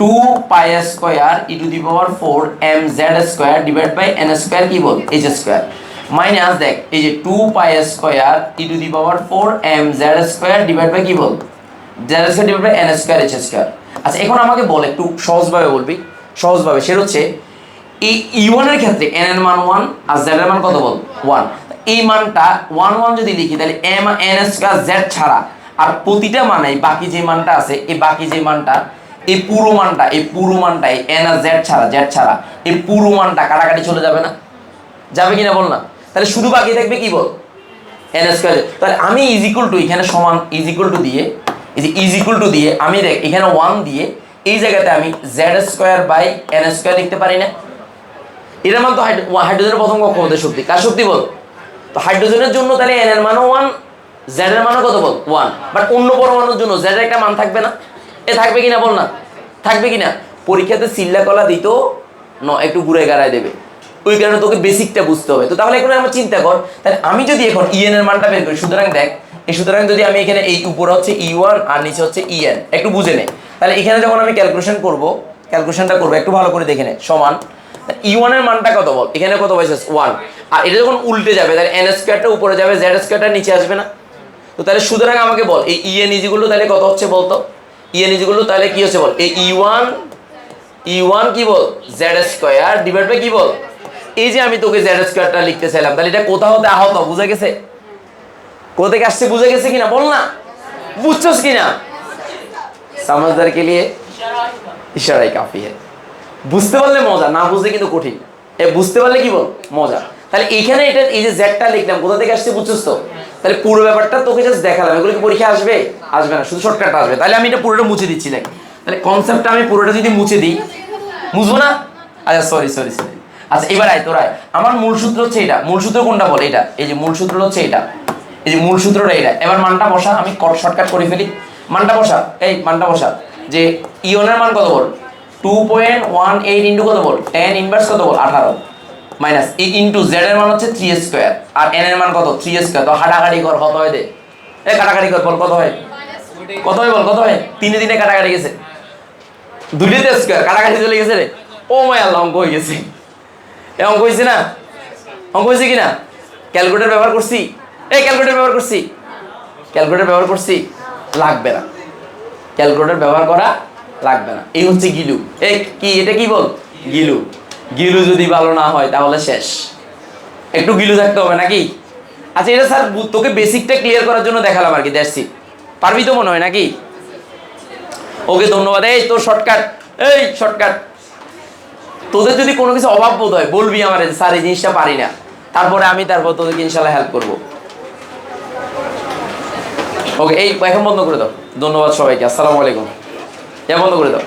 2 pi square E to the power 4 M Z square divide by N square কি বল, এইচ স্কয়ার, মাইনাস দেখ এই যে 2 pi square E to the power 4 M Z square divide by কি বল, Z square divide by N square H square. আচ্ছা এখন আমাকে বল, একটু সহজভাবে বলবি, সহজভাবে। সেটা হচ্ছে এই E1 এর ক্ষেত্রে n এর মান 1 আর z এর মান কত বল, 1। এই মানটা 1 1 যদি লিখি তাহলে m n স্কয়ার z ছাড়া আর প্রতিটা মানে বাকি যে মানটা আছে, এই বাকি যে মানটা, এই পুরো মানটা এই n আর z ছাড়া এই পুরো মানটা কাটাকাটি চলে যাবে না? যাবে কিনা বল না? তাহলে শুধু বাকি থাকবে কি বল, n স্কয়ার। তাহলে আমি ইজ ইকুয়াল টু, এখানে সমান ইজ ইকুয়াল টু দিয়ে, এই যে ইজ ইকুয়াল টু দিয়ে আমি দেখ এখানে 1 দিয়ে এই জায়গাতে আমি z square by n square লিখতে পারি না? এর মান তো হাইড্রোজেনের প্রথম কক্ষপথের শক্তি। কার শক্তি বল? তো হাইড্রোজেনের জন্য তাহলে n এর মানও 1, z এর মানও কত বল, 1। বাট অন্য পরমাণুর জন্য z এর একটা মান থাকবে না? এ থাকবে কিনা বল না? থাকবে কিনা? পরীক্ষাতে সিল্লা কলা দিত একটু ঘুরে গাড়ায় দেবে, ওই কারণে তোকে বেসিকটা বুঝতে হবে। তো তাহলে এখন আমার চিন্তা কর, তাহলে আমি যদি এখন En এর মানটা বের করি, সুতরাং দেখ সুতরাং যদি আমি এখানে এই উপরে হচ্ছে E1 আর নিচে হচ্ছে En, একটু বুঝে নে। তাহলে এখানে যখন আমি ক্যালকুলেশনটা করবো একটু ভালো করে দেখে নে। সমান E1 এর মানটা কত বল, এখানে কত পাইছিস 1, আর এটা যখন উল্টে যাবে তাহলে n স্কয়ারটা উপরে যাবে, z স্কয়ারটা নিচে আসবে না? তো তাহলে সুতরাং আমাকে বল এই En ইজিগুলো তাহলে কত হচ্ছে বলতো? En ইজিগুলো তাহলে কি হচ্ছে বল, এই E1 কি বল, z স্কয়ার ডিভাইড বাই কি বল, এই যে আমি তোকে z স্কয়ারটা লিখতে চাইলাম, তাহলে এটা কোথা হতে আহত, বুঝে গেছে? কোথা থেকে আসছে বুঝে গেছে কিনা বল না? বুঝছস কিনা? समझदार के लिए ইশারাই কাফি है। বুঝতে পারলে মজা, না বুঝলে কিন্তু কঠিন। বুঝতে পারলে কি বল, মজা। তাহলে এইখানে এটা এই যে জেডটা লিখলাম, কোথা থেকে আসছে বুঝছস তো? তাহলে পুরো ব্যাপারটা তোকে জাস্ট দেখালাম, এগুলো কি পরীক্ষা আসবে? আসবে না, শুধু শর্টকাটটা আসবে। তাহলে আমি এটা পুরোটা মুছে দিচ্ছি। দেখ তাহলে কনসেপ্টটা আমি পুরোটা যদি মুছে দিই, বুঝবো না? আচ্ছা সরি। আচ্ছা এবার আয় তোর আয়, আমার মূল সূত্র হচ্ছে এটা। মূল সূত্র কোনটা বল, এটা। এই যে মূল সূত্র হচ্ছে এটা, এই যে মূল সূত্রটা এটা। এবার মানটা বসা, আমি শর্টকাট করে ফেলি। মানটা বসা, এই মানটা বসা যে ইয়নের মান কত বল, 2.18 ইন্টু কত বল, tan ইনভার্স কত বল 18, মাইনাস এই ইন্টু z এর মান হচ্ছে 3 স্কয়ার আর n এর মান কত 3 স্কয়ার। তো হাটাকাটি কর, কত হয় দে, এই কাটাকাটি কর, বল কত হয়, কত হয় বল, কত হয়? তিনে দিনে কাটাকাটি গেছে, দুইটাতে স্কয়ার কাটাকাটি চলে গেছে রে। ও মাই আল্লাহ, অঙ্ক হয়ে গেছে। এ অঙ্ক হয়েছে না? অঙ্ক হয়েছে কিনা? ক্যালকুলেটর ব্যবহার করছি? এই ক্যালকুলেটর ব্যবহার করছি? লাগবে না, ক্যালকুলেটর ব্যবহার করা লাগবে না। এই হচ্ছে গিলু। এই কি, এটা কি বল, গিলু যদি ভালো না হয় তাহলে শেষ। একটু গিলু থাকতে হবে নাকি? আচ্ছা এটা স্যার তোকে বেসিকটা ক্লিয়ার করার জন্য দেখালাম আর কি, দ্যাটস ইট। পারবি তো মনে হয় নাকি? ওকে ধন্যবাদ। এই তোর শর্টকাট, এই শর্টকাট। তোদের যদি কোনো কিছু অভাব বোধ হয় বলবি আমার, স্যার এই জিনিসটা পারি না, তারপর তোদেরকে ইনশাল্লাহ হেল্প করবো। ওকে এই এখন বন্ধ করে দাও। ধন্যবাদ সবাইকে, আসসালামু আলাইকুম। বন্ধ করে দাও।